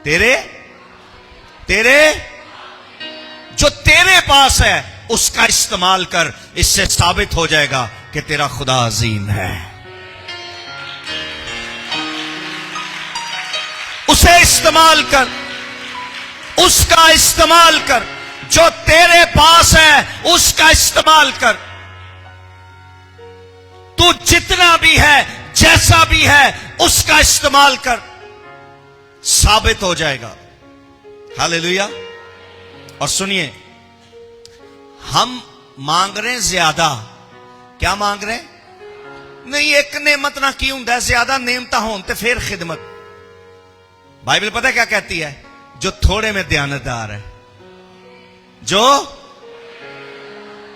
तेरे तेरे जो तेरे पास है उसका इस्तेमाल कर। इससे साबित हो जाएगा कि तेरा खुदा अजीम है। उसे इस्तेमाल कर, उसका इस्तेमाल कर। जो तेरे पास है उसका इस्तेमाल कर। तू जितना भी है, जैसा भी है, उसका इस्तेमाल कर। साबित हो जाएगा। हालेलुया। और सुनिए, हम मांग रहे हैं ज्यादा। क्या मांग रहे हैं? नहीं, एक नेमत ना की हुंदा ज्यादा नेमता हों ते फिर खिदमत। बाइबल पता है क्या कहती है? जो थोड़े में दयानतदार है, जो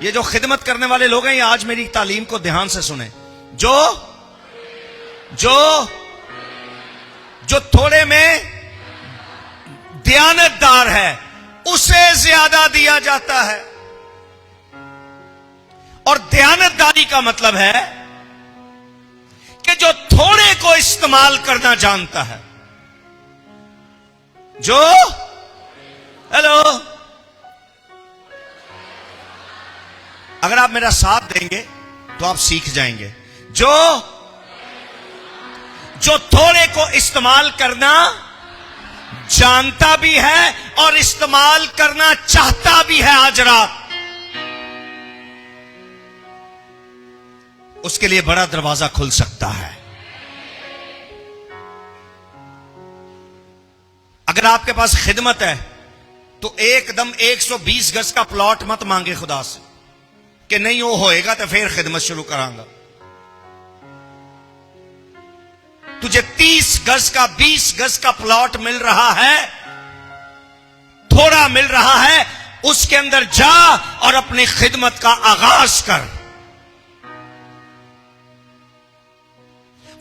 ये जो खिदमत करने वाले लोग हैं, ये आज मेरी तालीम को ध्यान से सुने। जो जो जो थोड़े में दयानतदार है उसे ज्यादा दिया जाता है। और दयानतदारी का मतलब है कि जो थोड़े को इस्तेमाल करना जानता है। जो हेलो, अगर आप मेरा साथ देंगे तो आप सीख जाएंगे। जो थोड़े को इस्तेमाल करना जानता भी है और इस्तेमाल करना चाहता भी है आज रात, उसके लिए बड़ा दरवाजा खुल सकता है। अगर आपके पास खिदमत है तो एकदम 120 गज का प्लॉट मत मांगे खुदा से कि नहीं वो होएगा तो फिर खिदमत शुरू करांगा। तुझे 30 गज का 20 गज का प्लॉट मिल रहा है, थोड़ा मिल रहा है, उसके अंदर जा और अपनी खिदमत का आगाज कर।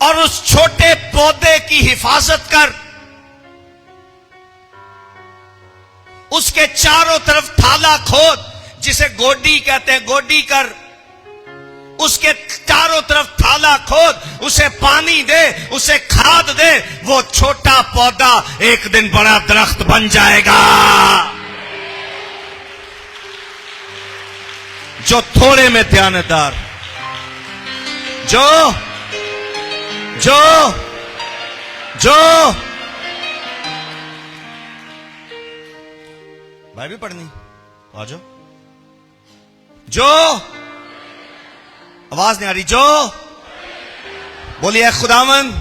और उस छोटे पौधे की हिफाजत कर। उसके चारों तरफ थाला खोद, जिसे गोडी कहते हैं, गोडी कर। उसके चारों तरफ थाला खोद, उसे पानी दे, उसे खाद दे। वो छोटा पौधा एक दिन बड़ा दरख्त बन जाएगा। जो थोड़े में दयानतदार, जो जो जो भाई भी पढ़नी आ जाओ। जो आवाज नहीं आ रही, जो बोलिए ऐ खुदावन।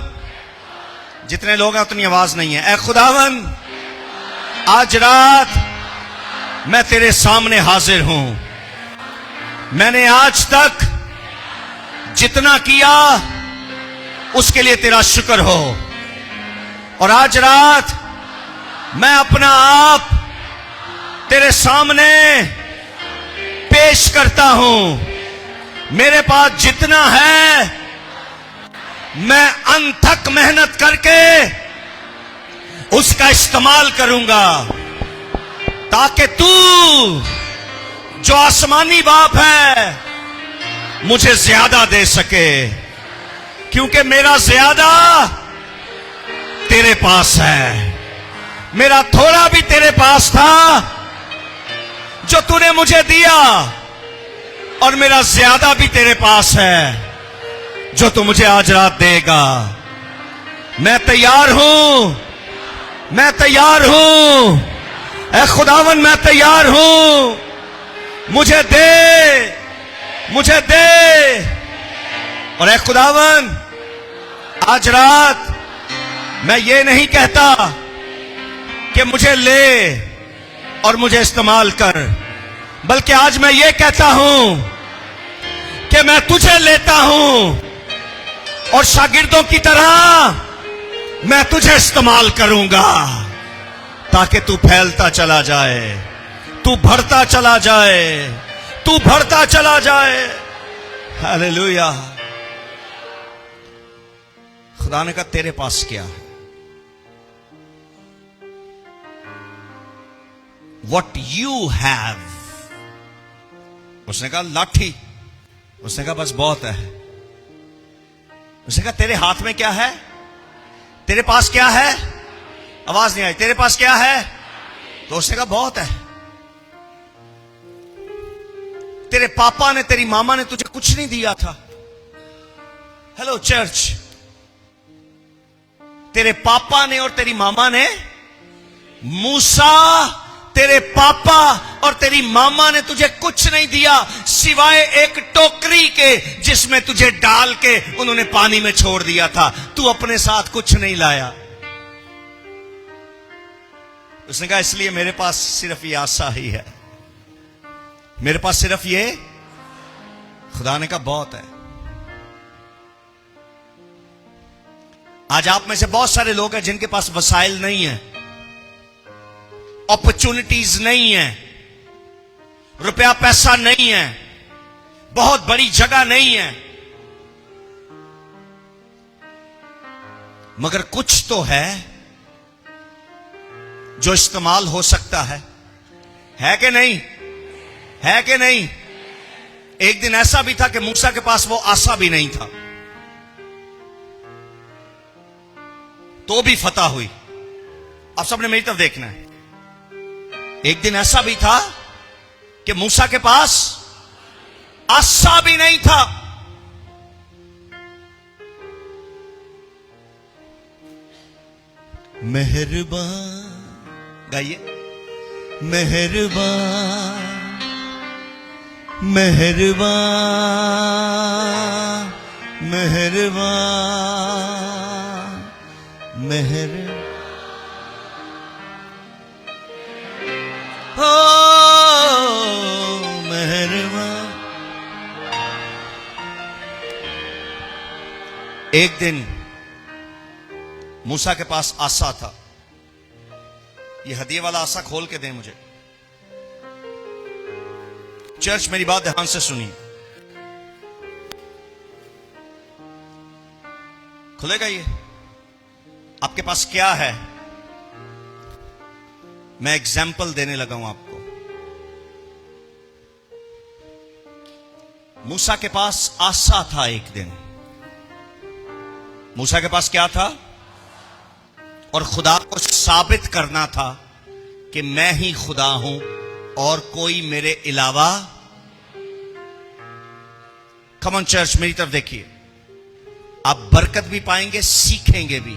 जितने लोग हैं उतनी आवाज नहीं है। ऐ खुदावन, आज रात मैं तेरे सामने हाजिर हूं। मैंने आज तक जितना किया उसके लिए तेरा शुक्र हो। और आज रात मैं अपना आप तेरे सामने पेश करता हूं। मेरे पास जितना है मैं अनथक मेहनत करके उसका इस्तेमाल करूंगा, ताकि तू जो आसमानी बाप है मुझे ज्यादा दे सके। क्योंकि मेरा ज्यादा तेरे पास है, मेरा थोड़ा भी तेरे पास था जो तूने मुझे दिया, और मेरा ज्यादा भी तेरे पास है जो तू मुझे आज रात देगा। मैं तैयार हूं, मैं तैयार हूं। ऐ खुदावन, मैं तैयार हूं। मुझे दे, मुझे दे। और ऐ खुदावन, आज रात मैं ये नहीं कहता कि मुझे ले और मुझे इस्तेमाल कर, बल्कि आज मैं ये कहता हूं कि मैं तुझे लेता हूं और शागिर्दों की तरह मैं तुझे इस्तेमाल करूंगा, ताकि तू फैलता चला जाए, तू बढ़ता चला जाए, तू बढ़ता चला जाए। हालेलुया। खुदा ने कहा तेरे पास क्या है? What you have। उसने कहा लाठी। उसने कहा बस बहुत है। उसने कहा तेरे हाथ में क्या है? तेरे पास क्या है? आवाज नहीं आई। तेरे पास क्या है? तो उसने कहा बहुत है। तेरे पापा ने, तेरी मामा ने तुझे कुछ नहीं दिया था। हेलो चर्च, तेरे पापा ने और तेरी मामा ने, मूसा, तेरे पापा और तेरी मामा ने तुझे कुछ नहीं दिया सिवाय एक टोकरी के जिसमें तुझे डाल के उन्होंने पानी में छोड़ दिया था। तू अपने साथ कुछ नहीं लाया। उसने कहा इसलिए मेरे पास सिर्फ ये आसा ही है, मेरे पास सिर्फ ये। खुदा ने कहा बहुत है। आज आप में से बहुत सारे लोग हैं जिनके पास वसाइल नहीं है, अपॉर्चुनिटीज नहीं है, रुपया पैसा नहीं है, बहुत बड़ी जगह नहीं है, मगर कुछ तो है जो इस्तेमाल हो सकता है कि नहीं? है कि नहीं? एक दिन ऐसा भी था कि मूसा के पास वो आसा भी नहीं था, तो भी फतह हुई। अब सबने मेरी तरफ देखना है। एक दिन ऐसा भी था कि मूसा के पास आसा भी नहीं था, मेहरबान, गाइए, मेहरबान मेहरबान मेहरबान मेहरबान, हो मेहरबान। एक दिन मूसा के पास आसा था। ये हदिये वाला आसा खोल के दें मुझे। चर्च मेरी बात ध्यान से सुनिए, खुलेगा ये? आपके पास क्या है? मैं एग्जाम्पल देने लगा हूं आपको। मूसा के पास आसा था। एक दिन मूसा के पास क्या था? और खुदा को साबित करना था कि मैं ही खुदा हूं और कोई मेरे अलावा। कम ऑन चर्च, मेरी तरफ देखिए। आप बरकत भी पाएंगे, सीखेंगे भी,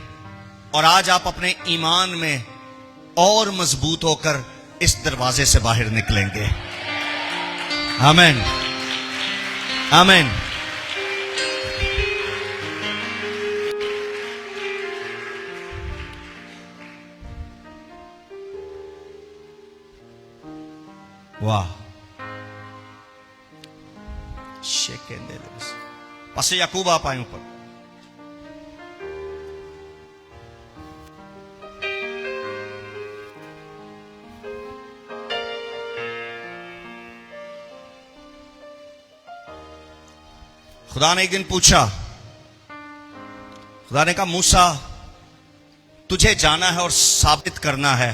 और आज आप अपने ईमान में और मजबूत होकर इस दरवाजे से बाहर निकलेंगे। आमीन, आमीन। वाह, पासे याकूब आप आए ऊपर। खुदा ने एक दिन पूछा, खुदा ने कहा मूसा, तुझे जाना है और साबित करना है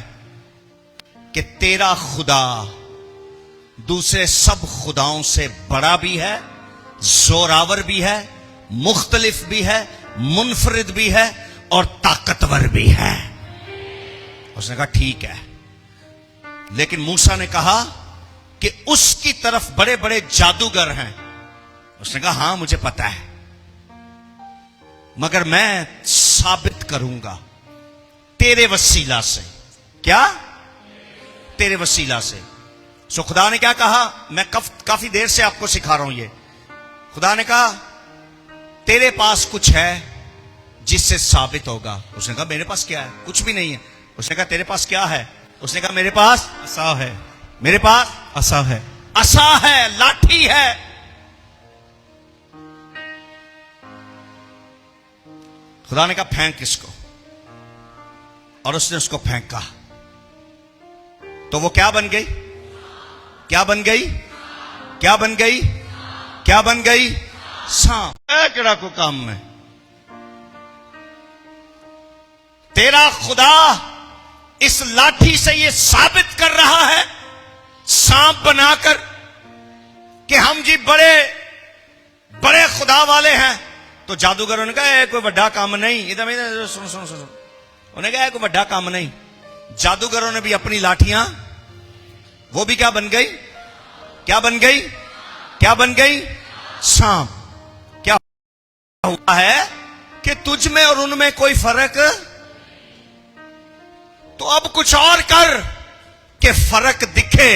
कि तेरा खुदा दूसरे सब खुदाओं से बड़ा भी है, जोरावर भी है, मुख्तलिफ भी है, मुनफरिद भी है और ताकतवर भी है। उसने कहा ठीक है। लेकिन मूसा ने कहा कि उसकी तरफ बड़े बड़े जादूगर हैं। उसने कहा हां मुझे पता है, मगर मैं साबित करूंगा तेरे वसीला से। क्या? तेरे वसीला से। सो खुदा ने क्या कहा? मैं काफी देर से आपको सिखा रहा हूं ये। खुदा ने कहा तेरे पास कुछ है जिससे साबित होगा। उसने कहा मेरे पास क्या है? कुछ भी नहीं है। उसने कहा तेरे पास क्या है? उसने कहा मेरे पास असा है। मेरे पास असा है। असा है, लाठी है। खुदा ने कहा फेंक इसको, और उसने उसको फेंका। तो वो क्या बन गई? क्या बन गई? क्या बन गई? क्या बन गई? सांप। केड़ा को काम में तेरा खुदा इस लाठी से ये साबित कर रहा है, सांप बनाकर, कि हम जी बड़े बड़े खुदा वाले हैं। तो जादूगरों ने कहा कोई बड़ा काम नहीं। इधर सुनो सुनो सुनो, उन्हें कहा कोई बड़ा काम नहीं। जादूगरों ने भी अपनी लाठियां, वो भी क्या बन गई? क्या बन गई? क्या बन गई? सांप। क्या हुआ है कि तुझ में और उनमें कोई फर्क, तो अब कुछ और कर कि फर्क दिखे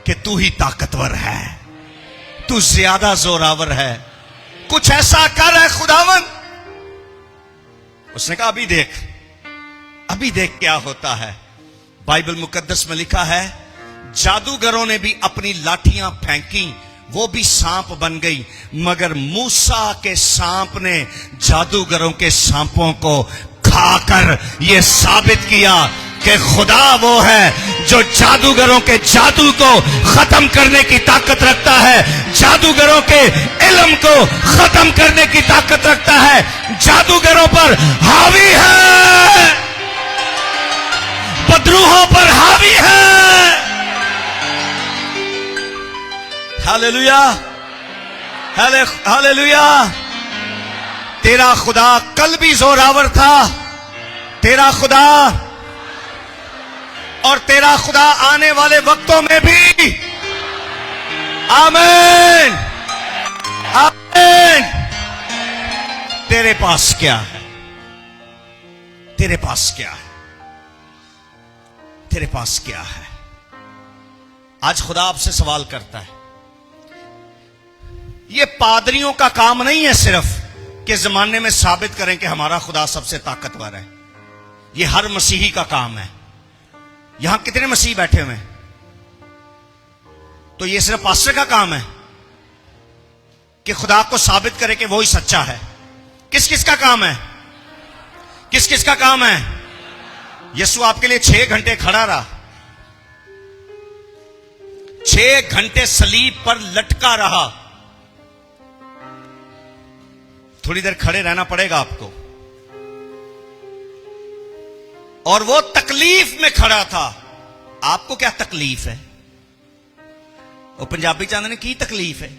कि तू ही ताकतवर है, तू ज्यादा जोरावर है। कुछ ऐसा कर है खुदावन। उसने कहा अभी देख क्या होता है। बाइबल मुकद्दस में लिखा है जादूगरों ने भी अपनी लाठियां फेंकी, वो भी सांप बन गई, मगर मूसा के सांप ने जादूगरों के सांपों को खाकर यह साबित किया कि खुदा वो है जो जादूगरों के जादू को खत्म करने की ताकत रखता है, जादूगरों के इल्म को खत्म करने की ताकत रखता है, जादूगरों पर हावी है, बदरूहों पर हावी है। Hallelujah, hallelujah. तेरा खुदा कल भी जोरावर था, तेरा खुदा और तेरा खुदा आने वाले वक्तों में भी। आमीन, आमीन। तेरे पास क्या है? तेरे पास क्या है? तेरे पास क्या है? आज खुदा आपसे सवाल करता है। यह पादरियों का काम नहीं है सिर्फ कि जमाने में साबित करें कि हमारा खुदा सबसे ताकतवर है। यह हर मसीही का काम है। यहां कितने मसीह बैठे हुए हैं? तो यह सिर्फ पास्टर का काम है कि खुदा को साबित करे कि वो ही सच्चा है। किस किस का काम है? किस किस का काम है? यीशु आपके लिए 6 घंटे खड़ा रहा, 6 घंटे सलीब पर लटका रहा। थोड़ी देर खड़े रहना पड़ेगा आपको। और वो तकलीफ में खड़ा था। आपको क्या तकलीफ है? वो पंजाबी चांद ने की तकलीफ है।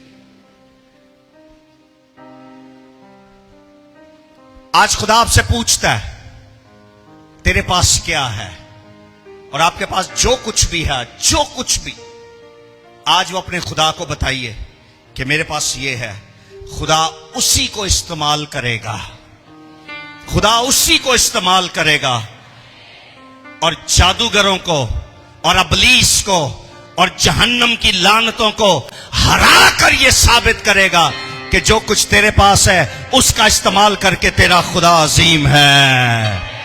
आज खुदा आपसे पूछता है तेरे पास क्या है? और आपके पास जो कुछ भी है, जो कुछ भी, आज वो अपने खुदा को बताइए कि मेरे पास ये है। खुदा उसी को इस्तेमाल करेगा, खुदा उसी को इस्तेमाल करेगा और जादूगरों को और अबलीस को और जहन्नम की लानतों को हरा कर यह साबित करेगा कि जो कुछ तेरे पास है उसका इस्तेमाल करके तेरा खुदा अजीम है,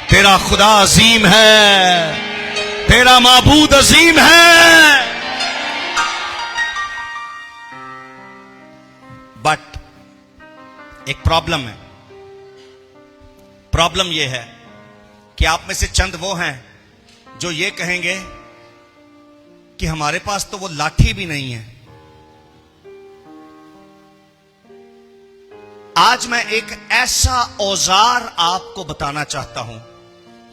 तेरा खुदा अजीम है, तेरा माबूद अजीम है। बट एक प्रॉब्लम है। प्रॉब्लम यह है कि आप में से चंद वो हैं जो ये कहेंगे कि हमारे पास तो वो लाठी भी नहीं है। आज मैं एक ऐसा औजार आपको बताना चाहता हूं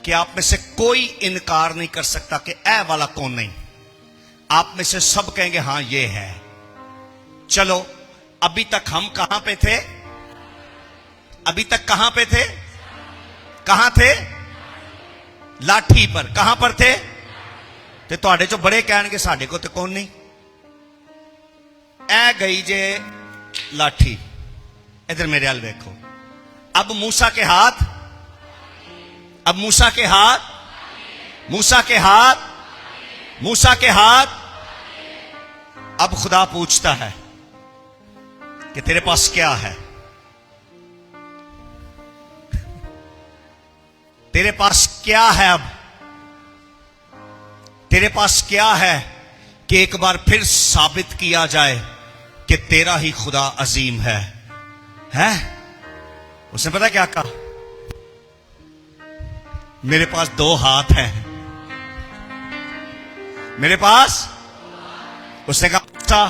कि आप में से कोई इनकार नहीं कर सकता कि ऐ वाला कौन नहीं। आप में से सब कहेंगे हां ये है। चलो, अभी तक हम कहां पे थे? अभी तक कहां पे थे? कहां थे? लाठी पर। कहां पर थे? ते तुहाडे चो बड़े कहणगे साडे को ते कौन नहीं। ऐ गई जे लाठी। इधर मेरे हाल देखो। अब मूसा के हाथ, अब मूसा के हाथ, मूसा के हाथ, मूसा के हाथ। अब खुदा पूछता है कि तेरे पास क्या है? तेरे पास क्या है? अब तेरे पास क्या है कि एक बार फिर साबित किया जाए कि तेरा ही खुदा अजीम है? उसने पता क्या कहा? मेरे पास 2 हाथ हैं, मेरे पास। उसने कहा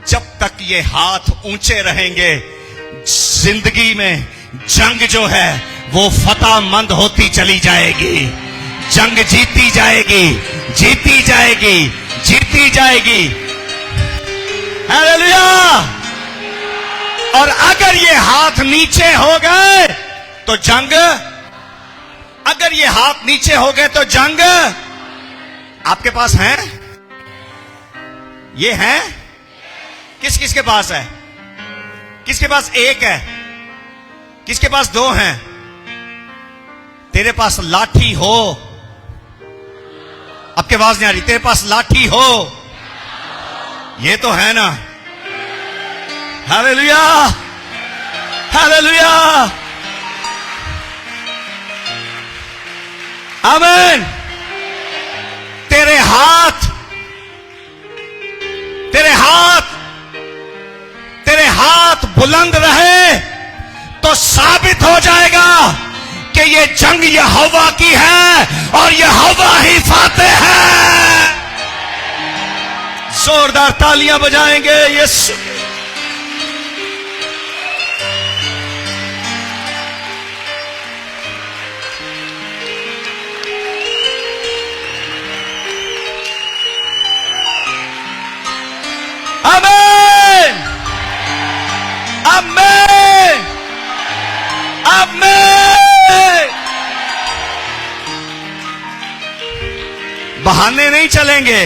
जब तक ये हाथ ऊंचे रहेंगे जिंदगी में जंग जो है वो फतहमंद होती चली जाएगी, जंग जीती जाएगी, जीती जाएगी, जीती जाएगी। हालेलुया। और अगर ये हाथ नीचे हो गए तो जंग, अगर ये हाथ नीचे हो गए तो जंग आपके पास है? ये है? किस किस के पास है? किसके पास एक है? किसके पास दो हैं? तेरे पास लाठी हो, आपके आवाज नहीं आ रही, तेरे पास लाठी हो, ये तो है ना? हालेलुया, हालेलुया, आमीन। तेरे हाथ, तेरे हाथ, तेरे हाथ बुलंद रहे तो साबित हो जाएगा कि ये जंग यहोवा की है और यहोवा ही फातेह है। जोरदार तालियां बजाएंगे यीशु। आमीन, आमीन, आमीन। बहाने नहीं चलेंगे,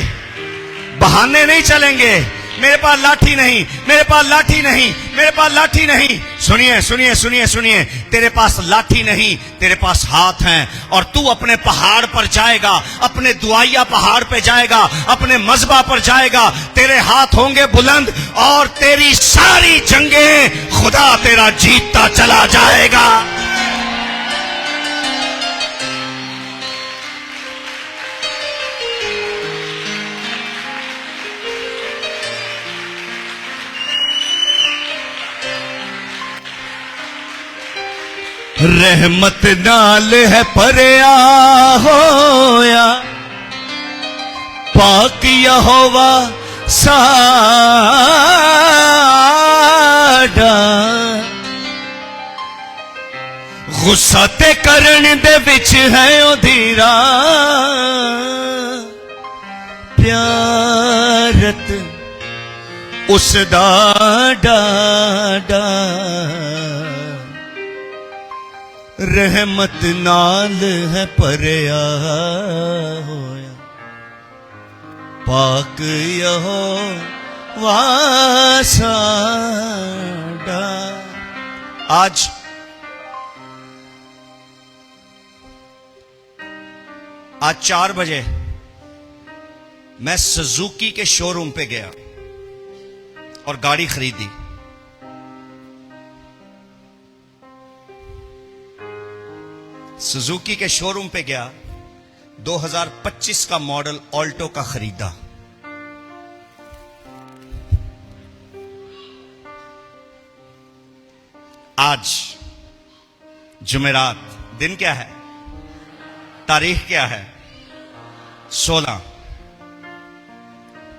बहाने नहीं चलेंगे। मेरे पास लाठी नहीं, मेरे पास लाठी नहीं, मेरे पास लाठी नहीं। सुनिए सुनिए सुनिए सुनिए, तेरे पास लाठी नहीं, तेरे पास हाथ हैं। और तू अपने पहाड़ पर जाएगा, अपने दुआइया पहाड़ पे जाएगा, अपने मजबा पर जाएगा। तेरे हाथ होंगे बुलंद और तेरी सारी जंगें खुदा तेरा जीतता चला जाएगा। रहमत नाल है परया होया, पाक यहोवा साडा। गुस्सा ते करन दे विच है ओधीरा, प्यारत उसदा डाडा। रहमत नाल है परया होया, पाक यहोवा साडा। आज आज 4 बजे मैं सुजुकी के शोरूम पे गया और गाड़ी खरीदी। सुजुकी के शोरूम पे गया, 2025 का मॉडल ऑल्टो का खरीदा। आज जुमेरात, दिन क्या है, तारीख क्या है? 16,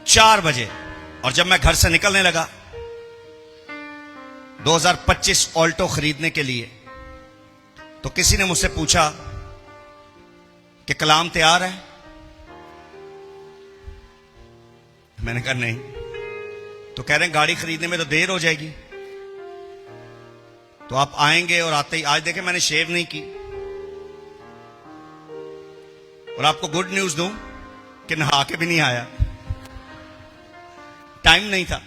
4 बजे। और जब मैं घर से निकलने लगा 2025 ऑल्टो खरीदने के लिए, तो किसी ने मुझसे पूछा कि कलाम तैयार है? मैंने कहा नहीं। तो कह रहे हैं गाड़ी खरीदने में तो देर हो जाएगी, तो आप आएंगे। और आते ही, आज देखें मैंने शेव नहीं की। और आपको गुड न्यूज दूं कि नहा के भी नहीं आया, टाइम नहीं था।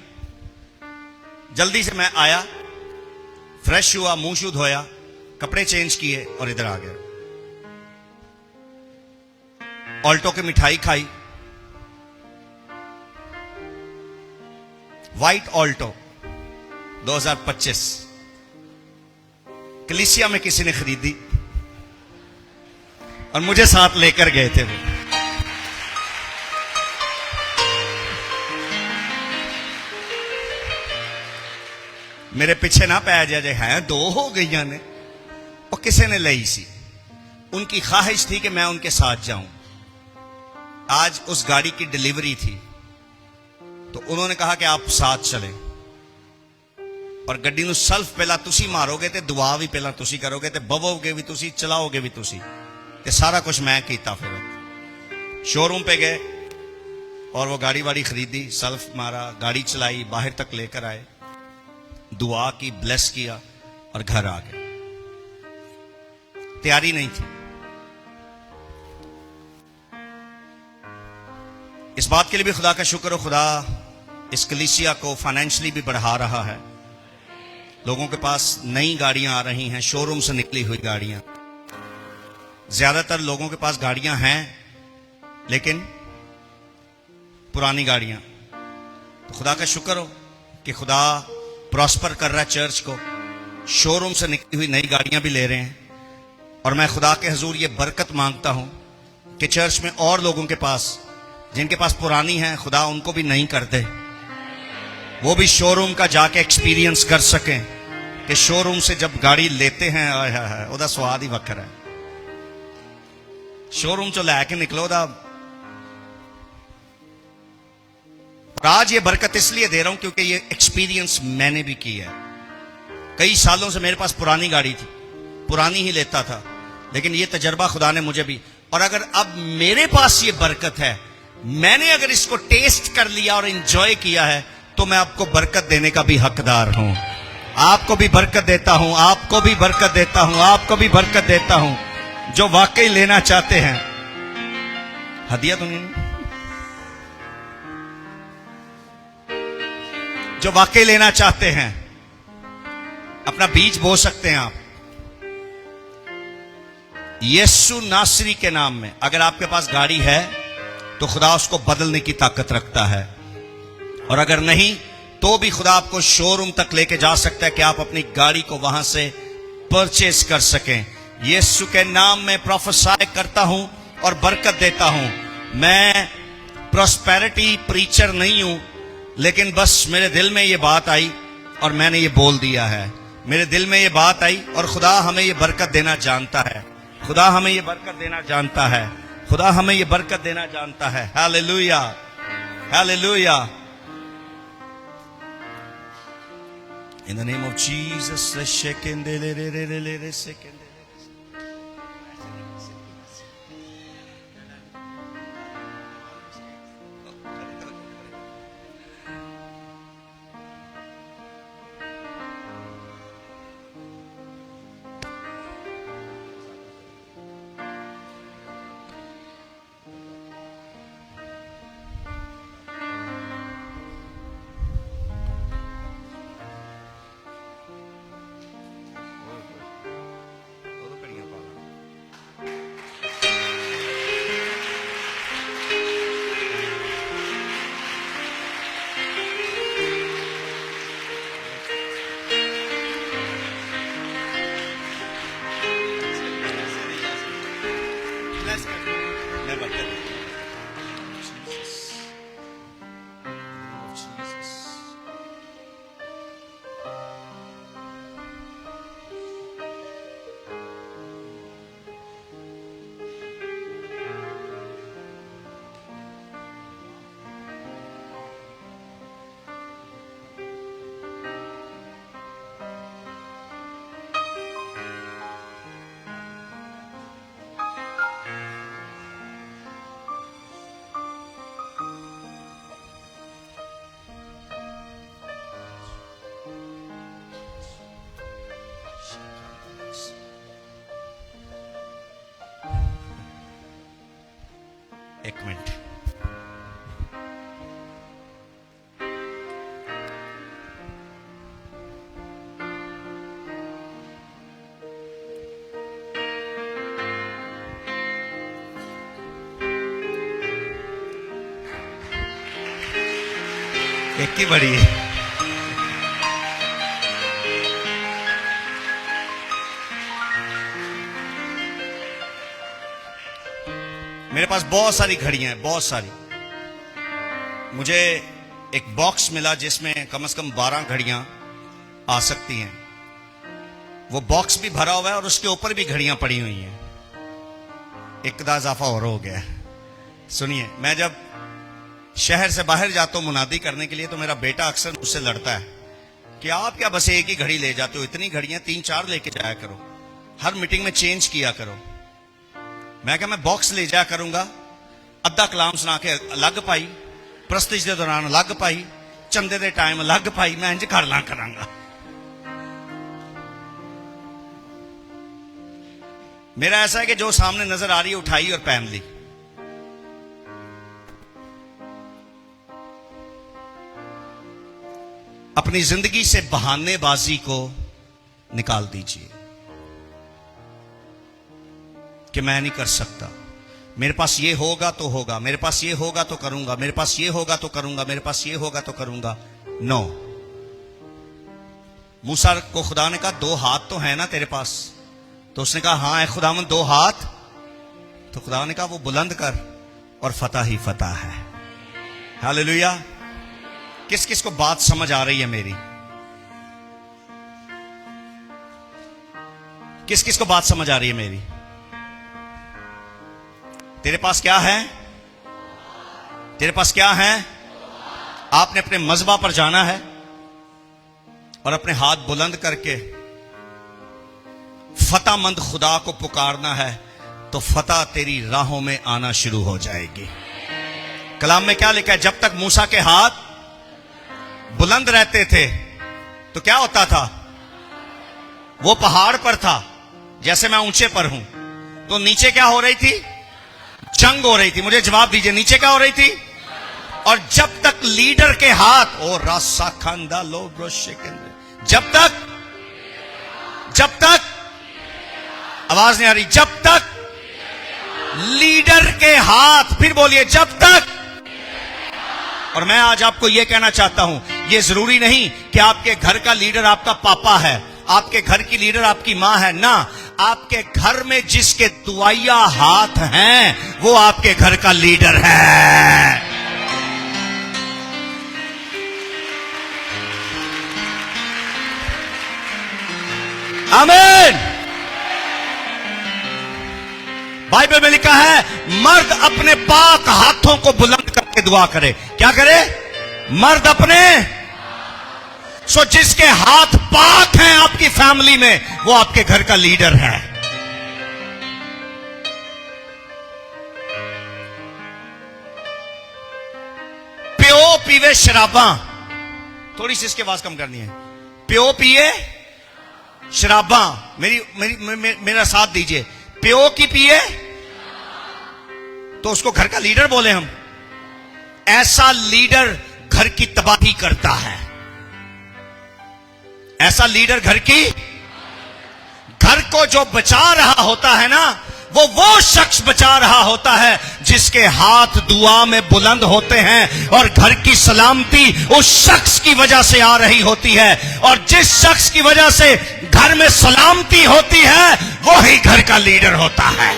जल्दी से मैं आया, फ्रेश हुआ, मुंह शुद्ध धोया, कपड़े चेंज किए और इधर आ गया। ऑल्टो की मिठाई खाई, व्हाइट ऑल्टो 2025 कलीसिया में किसी ने खरीदी और मुझे साथ लेकर गए थे वो। मेरे पीछे ना पै जाए, हैं 2 हो गई ने। और किसी ने ली सी, उनकी ख्वाहिश थी कि मैं उनके साथ जाऊं। आज उस गाड़ी की डिलीवरी थी, तो उन्होंने कहा कि आप साथ चलें। और गड्डी नूं सल्फ पहला तुसी मारोगे ते दुआ भी पहला तुसी करोगे ते बवोगे भी तुसी, चलाओगे भी तुसी, ते सारा कुछ मैं कीता। फिर शोरूम पे गए और वो गाड़ी वाड़ी खरीदी, सल्फ मारा, गाड़ी चलाई, बाहर तक लेकर आए, दुआ की, ब्लेस किया और घर आ गए। तैयारी नहीं थी। इस बात के लिए भी खुदा का शुक्र हो, खुदा इस कलीसिया को फाइनेंशियली भी बढ़ा रहा है। लोगों के पास नई गाड़ियां आ रही हैं, शोरूम से निकली हुई गाड़ियां। ज्यादातर लोगों के पास गाड़ियां हैं लेकिन पुरानी गाड़ियां। तो खुदा का शुक्र हो कि खुदा प्रॉस्पर कर रहा है चर्च को, शोरूम से निकली हुई नई गाड़ियां भी ले रहे हैं। और मैं खुदा के हजूर ये बरकत मांगता हूं कि चर्च में और लोगों के पास, जिनके पास पुरानी है, खुदा उनको भी नहीं कर दे, वो भी शोरूम का जाके एक्सपीरियंस कर सकें कि शोरूम से जब गाड़ी लेते हैं ਉਹਦਾ स्वाद ही ਵੱਖਰਾ है। शोरूम चो लैके निकलो ਉਹਦਾ। आज ये बरकत इसलिए दे रहा हूं क्योंकि ये एक्सपीरियंस मैंने भी किया है। कई सालों से मेरे पास पुरानी गाड़ी थी, पुरानी ही लेता था, लेकिन ये तजर्बा खुदा ने मुझे भी, और अगर अब मेरे पास ये बरकत है, मैंने अगर इसको टेस्ट कर लिया और एंजॉय किया है, तो मैं आपको बरकत देने का भी हकदार हूं। आपको भी बरकत देता हूं, आपको भी बरकत देता हूं, आपको भी बरकत देता हूं। जो वाकई लेना चाहते हैं, हदिया तो नहीं, जो वाकई लेना चाहते हैं, अपना बीज बो सकते हैं आप यीशु नासरी के नाम में। अगर आपके पास गाड़ी है तो खुदा उसको बदलने की ताकत रखता है, और अगर नहीं तो भी खुदा आपको शोरूम तक लेके जा सकता है कि आप अपनी गाड़ी को वहां से परचेज कर सकें। यीशु के नाम में प्रोफेसाई करता हूं और बरकत देता हूं। मैं प्रॉस्पेरिटी प्रीचर नहीं हूं, लेकिन बस मेरे दिल में ये बात आई और मैंने ये बोल दिया है। मेरे दिल में ये बात आई और खुदा हमें ये बरकत देना जानता है। खुदा हमें ये बरकत देना जानता है। खुदा हमें ये बरकत देना जानता है। Hallelujah, hallelujah. In the name of Jesus, एक मिनट। एक की बड़ी है। मेरे पास बहुत सारी घड़ियां हैं, बहुत सारी। मुझे एक बॉक्स मिला जिसमें कम से कम 12 घड़ियां आ सकती हैं। वो बॉक्स भी भरा हुआ है और उसके ऊपर भी घड़ियां पड़ी हुई हैं। एक का इजाफा और हो गया। सुनिए, मैं जब शहर से बाहर जाता हूं मुनादी करने के लिए, तो मेरा बेटा अक्सर मुझसे लड़ता है कि आप क्या बस एक ही घड़ी ले जाते हो, इतनी घड़ियां 3-4 लेके जाया करो, हर मीटिंग में चेंज किया करो। मैं क्या, मैं बॉक्स ले जाया करूंगा, अद्धा कलाम सुना के अलग पाई, प्रस्तिज के दौरान अलग पाई, चंदे के टाइम अलग पाई, मैं इंज कर ला करांगा। मेरा ऐसा है कि जो सामने नजर आ रही है उठाई और पहन ली। अपनी जिंदगी से बहानेबाजी को निकाल दीजिए कि मैं नहीं कर सकता, मेरे पास ये होगा तो होगा, मेरे पास ये होगा तो करूंगा, मेरे पास ये होगा तो करूंगा, मेरे पास ये होगा तो करूंगा। नो। मूसा को खुदा ने कहा 2 हाथ तो है ना तेरे पास? तो उसने कहा हां है खुदावंद 2 हाथ। तो खुदा ने कहा वो बुलंद कर और फतह ही फतह है। हालेलुया। किस किस को बात समझ आ रही है मेरी? किस किस को बात समझ आ रही है मेरी? तेरे पास क्या है? तेरे पास क्या है? आपने अपने मज़बा पर जाना है और अपने हाथ बुलंद करके फतहमंद खुदा को पुकारना है, तो फतह तेरी राहों में आना शुरू हो जाएगी। कलाम में क्या लिखा है? जब तक मूसा के हाथ बुलंद रहते थे तो क्या होता था? वो पहाड़ पर था, जैसे मैं ऊंचे पर हूं, तो नीचे क्या हो रही थी? जंग हो रही थी। मुझे जवाब दीजिए, नीचे क्या हो रही थी? और जब तक लीडर के हाथ ओ रासा खंदा लो जब तक आवाज नहीं आ रही, जब तक लीडर के हाथ, फिर बोलिए जब तक। और मैं आज आपको यह कहना चाहता हूं, यह जरूरी नहीं कि आपके घर का लीडर आपका पापा है, आपके घर की लीडर आपकी मां है ना। आपके घर में जिसके दुआया हाथ हैं वो आपके घर का लीडर है। आमीन। बाइबल में लिखा है मर्द अपने पाक हाथों को बुलंद करके दुआ करे। क्या करे? मर्द अपने। सो जिसके हाथ पाक हैं आपकी फैमिली में, वो आपके घर का लीडर है। प्यो पीवे शराबा, थोड़ी सी इसकी आवाज कम करनी है। प्यो पिए शराबा, मेरा साथ दीजिए। प्यो की पिए तो उसको घर का लीडर बोले हम। ऐसा लीडर घर की तबाही करता है। ऐसा लीडर घर को जो बचा रहा होता है ना, वो शख्स बचा रहा होता है जिसके हाथ दुआ में बुलंद होते हैं और घर की सलामती उस शख्स की वजह से आ रही होती है। और जिस शख्स की वजह से घर में सलामती होती है वो ही घर का लीडर होता है।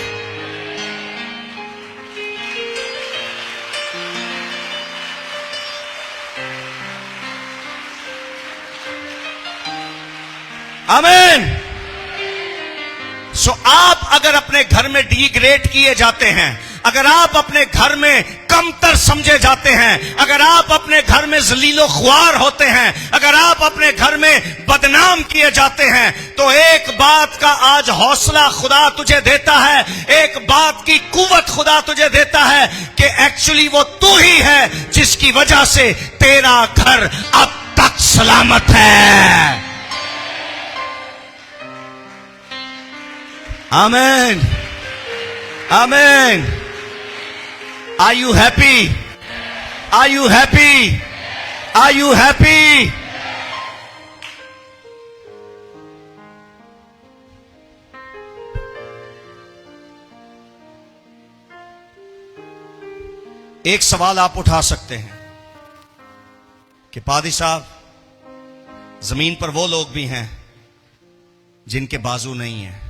आमीन। सो आप अगर अपने घर में डिग्रेड किए जाते हैं, अगर आप अपने घर में कमतर समझे जाते हैं, अगर आप अपने घर में जलीलो ख्वार होते हैं, अगर आप अपने घर में बदनाम किए जाते हैं, तो एक बात का आज हौसला खुदा तुझे देता है, एक बात की कुव्वत खुदा तुझे देता है कि एक्चुअली वो तू ही है जिसकी वजह से तेरा घर अब तक सलामत है। आमीन। आमीन। Are you happy? Are you happy? Are you happy? एक सवाल आप उठा सकते हैं कि पादी साहब, जमीन पर वो लोग भी हैं जिनके बाजू नहीं है।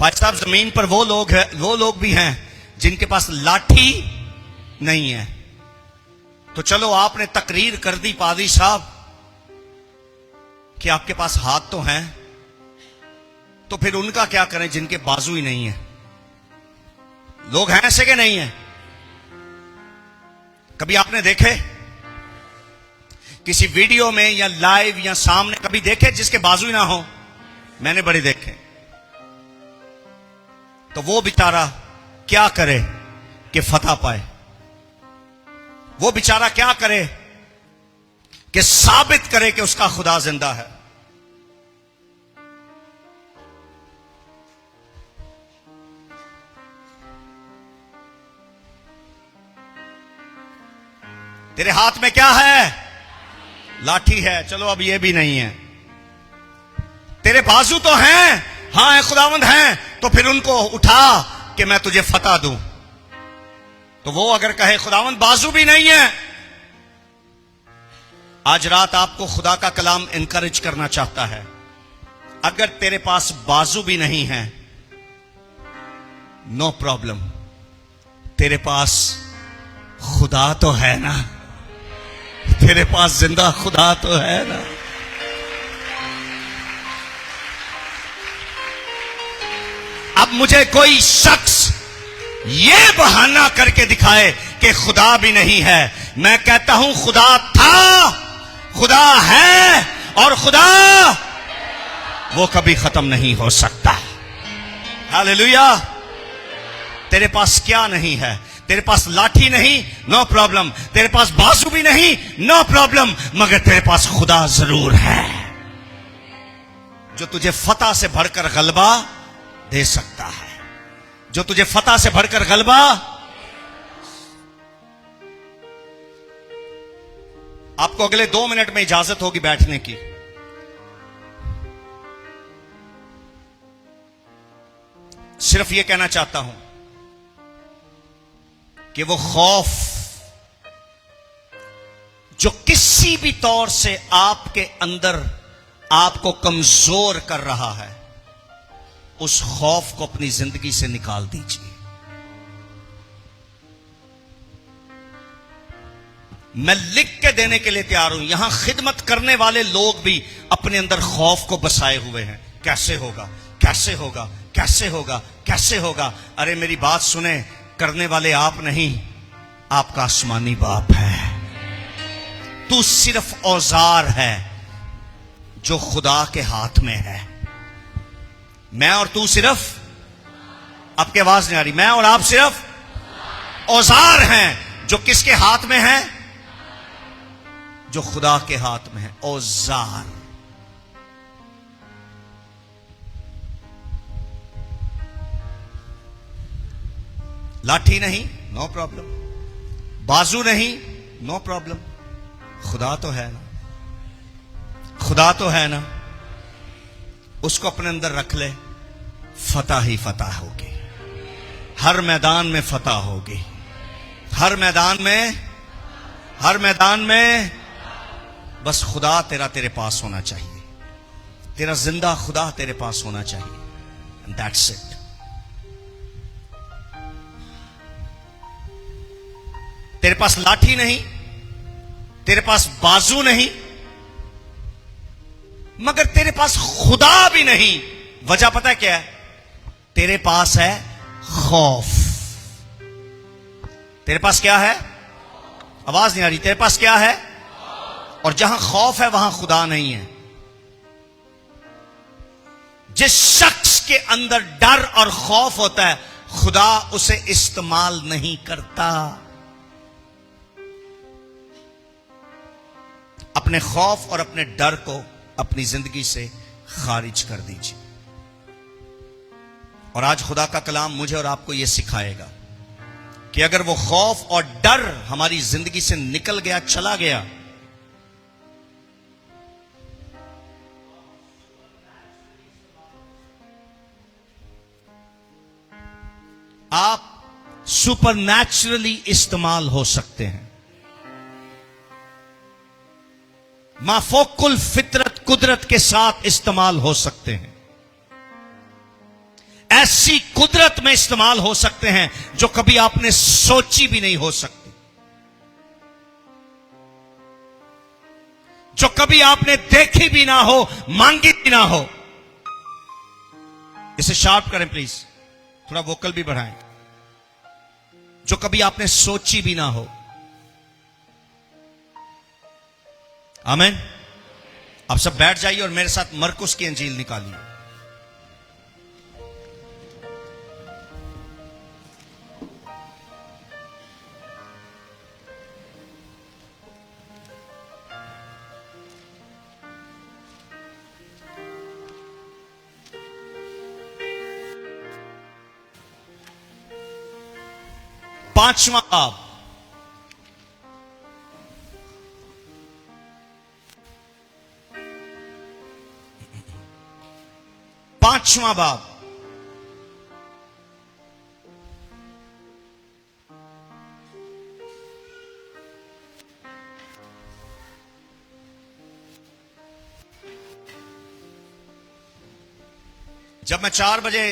भाई साहब, जमीन पर वो लोग भी हैं जिनके पास लाठी नहीं है। तो चलो आपने तकरीर कर दी पादी साहब कि आपके पास हाथ तो हैं, तो फिर उनका क्या करें जिनके बाजू ही नहीं है? लोग हैं ऐसे के नहीं है? कभी आपने देखे किसी वीडियो में या लाइव या सामने कभी देखे जिसके बाजू ही ना हो? मैंने बड़े देखे। तो वो बेचारा क्या करे कि फतह पाए? वो बेचारा क्या करे कि साबित करे कि उसका खुदा जिंदा है? तेरे हाथ में क्या है? लाठी है। चलो अब ये भी नहीं है। तेरे बाजू तो हैं, हां है खुदावंद हैं, तो फिर उनको उठा कि मैं तुझे फतह दूं। तो वो अगर कहे खुदावंद बाजू भी नहीं है, आज रात आपको खुदा का कलाम इनकरेज करना चाहता है। अगर तेरे पास बाजू भी नहीं है, नो प्रॉब्लम, तेरे पास खुदा तो है ना। तेरे पास जिंदा खुदा तो है ना। अब मुझे कोई शख्स ये बहाना करके दिखाए कि खुदा भी नहीं है, मैं कहता हूं खुदा था, खुदा है, और खुदा वो कभी खत्म नहीं हो सकता। हालेलुया। तेरे पास क्या नहीं है? तेरे पास लाठी नहीं, नो प्रॉब्लम। तेरे पास बाजू भी नहीं, नो प्रॉब्लम। मगर तेरे पास खुदा जरूर है, जो तुझे फतह से भरकर गलबा दे सकता है, जो तुझे फतह से भरकर गलबा। आपको अगले 2 मिनट में इजाजत होगी बैठने की। सिर्फ यह कहना चाहता हूं कि वो खौफ जो किसी भी तौर से आपके अंदर आपको कमजोर कर रहा है, उस खौफ को अपनी जिंदगी से निकाल दीजिए। मैं लिख के देने के लिए तैयार हूं। यहां खिदमत करने वाले लोग भी अपने अंदर खौफ को बसाए हुए हैं। कैसे होगा, कैसे होगा, कैसे होगा, कैसे होगा। अरे मेरी बात सुने, करने वाले आप नहीं, आपका आसमानी बाप है। तू सिर्फ औजार है जो खुदा के हाथ में है। मैं और तू सिर्फ, आपकी आवाज नहीं आ रही, मैं और आप सिर्फ औजार हैं जो किसके हाथ में है? जो खुदा के हाथ में है। औजार। लाठी नहीं, नो प्रॉब्लम। बाजू नहीं, नो प्रॉब्लम। खुदा तो है ना, खुदा तो है ना। उसको अपने अंदर रख ले, फतह ही फतह होगी। हर मैदान में फतह होगी। हर मैदान में, हर मैदान में बस खुदा तेरे पास होना चाहिए। तेरा जिंदा खुदा तेरे पास होना चाहिए। And that's it. तेरे पास लाठी नहीं, तेरे पास बाजू नहीं, मगर तेरे पास खुदा भी नहीं। वजह पता है क्या है? तेरे पास है खौफ। तेरे पास क्या है? आवाज नहीं आ रही। तेरे पास क्या है? और जहां खौफ है वहां खुदा नहीं है। जिस शख्स के अंदर डर और खौफ होता है, खुदा उसे इस्तेमाल नहीं करता। अपने खौफ और अपने डर को अपनी जिंदगी से खारिज कर दीजिए। और आज खुदा का कलाम मुझे और आपको यह सिखाएगा कि अगर वो खौफ और डर हमारी जिंदगी से निकल गया, चला गया, आप सुपरनैचुरली इस्तेमाल हो सकते हैं। माफोकुल फितरत कुदरत के साथ इस्तेमाल हो सकते हैं। ऐसी कुदरत में इस्तेमाल हो सकते हैं जो कभी आपने सोची भी नहीं हो सकती, जो कभी आपने देखी भी ना हो, मांगी भी ना हो। इसे शार्प करें प्लीज, थोड़ा वोकल भी बढ़ाएं। जो कभी आपने सोची भी ना हो। आमीन। आप सब बैठ जाइए और मेरे साथ मरकुस की अंजील निकालिए। पांचवां बाब, 5वां बाब, जब मैं 4 बजे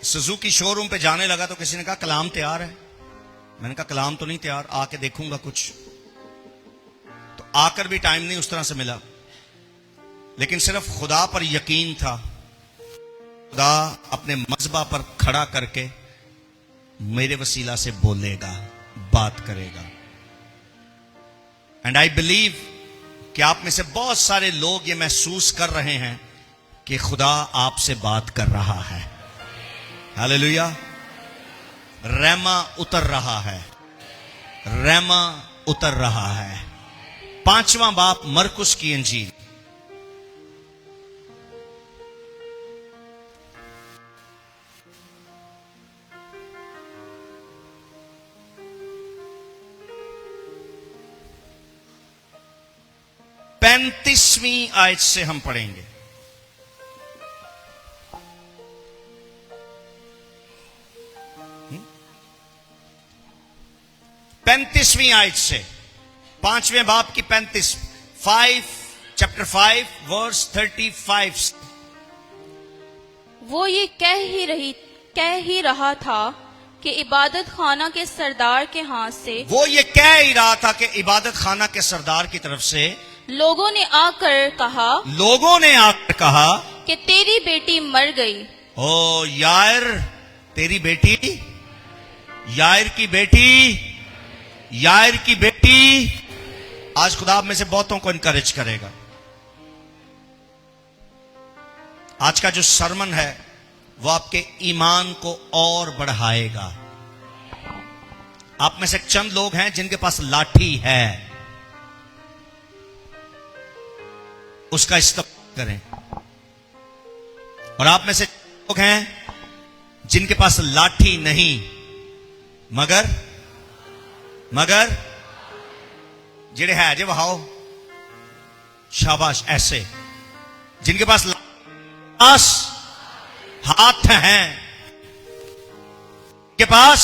सुजुकी शोरूम पे जाने लगा तो किसी ने कहा कलाम तैयार है। मैंने कहा कलाम तो नहीं तैयार, आके देखूंगा कुछ। तो आकर भी टाइम नहीं उस तरह से मिला, लेकिन सिर्फ खुदा पर यकीन था। खुदा अपने मज़बा पर खड़ा करके मेरे वसीला से बोलेगा, बात करेगा। एंड आई बिलीव कि आप में से बहुत सारे लोग ये महसूस कर रहे हैं कि खुदा आपसे बात कर रहा है। हालेलुया। रहमा उतर रहा है, रहमा उतर रहा है। 5वां बाब मरकुस की इंजील, पैंतीसवीं आयत से हम पढ़ेंगे। पैंतीसवीं आयत से, 5वें बाब की 35, चैप्टर 5 वर्स 35। वो ये कह ही रहा था कि इबादत खाना के सरदार के हाथ से, वो ये कह ही रहा था कि इबादत खाना के सरदार की तरफ से लोगों ने आकर कहा कि तेरी बेटी मर गई। ओ यार, तेरी बेटी, यार की बेटी, यार की बेटी आज खुदा में से बहुतों को इनकरेज करेगा। आज का जो सरमन है वो आपके ईमान को और बढ़ाएगा। आप में से चंद लोग हैं जिनके पास लाठी है, उसका इस्तेमाल करें। और आप में से लोग हैं जिनके पास लाठी नहीं, मगर जेड़े है जे वहाओ, शाबाश। ऐसे जिनके पास हाथ हैं के पास,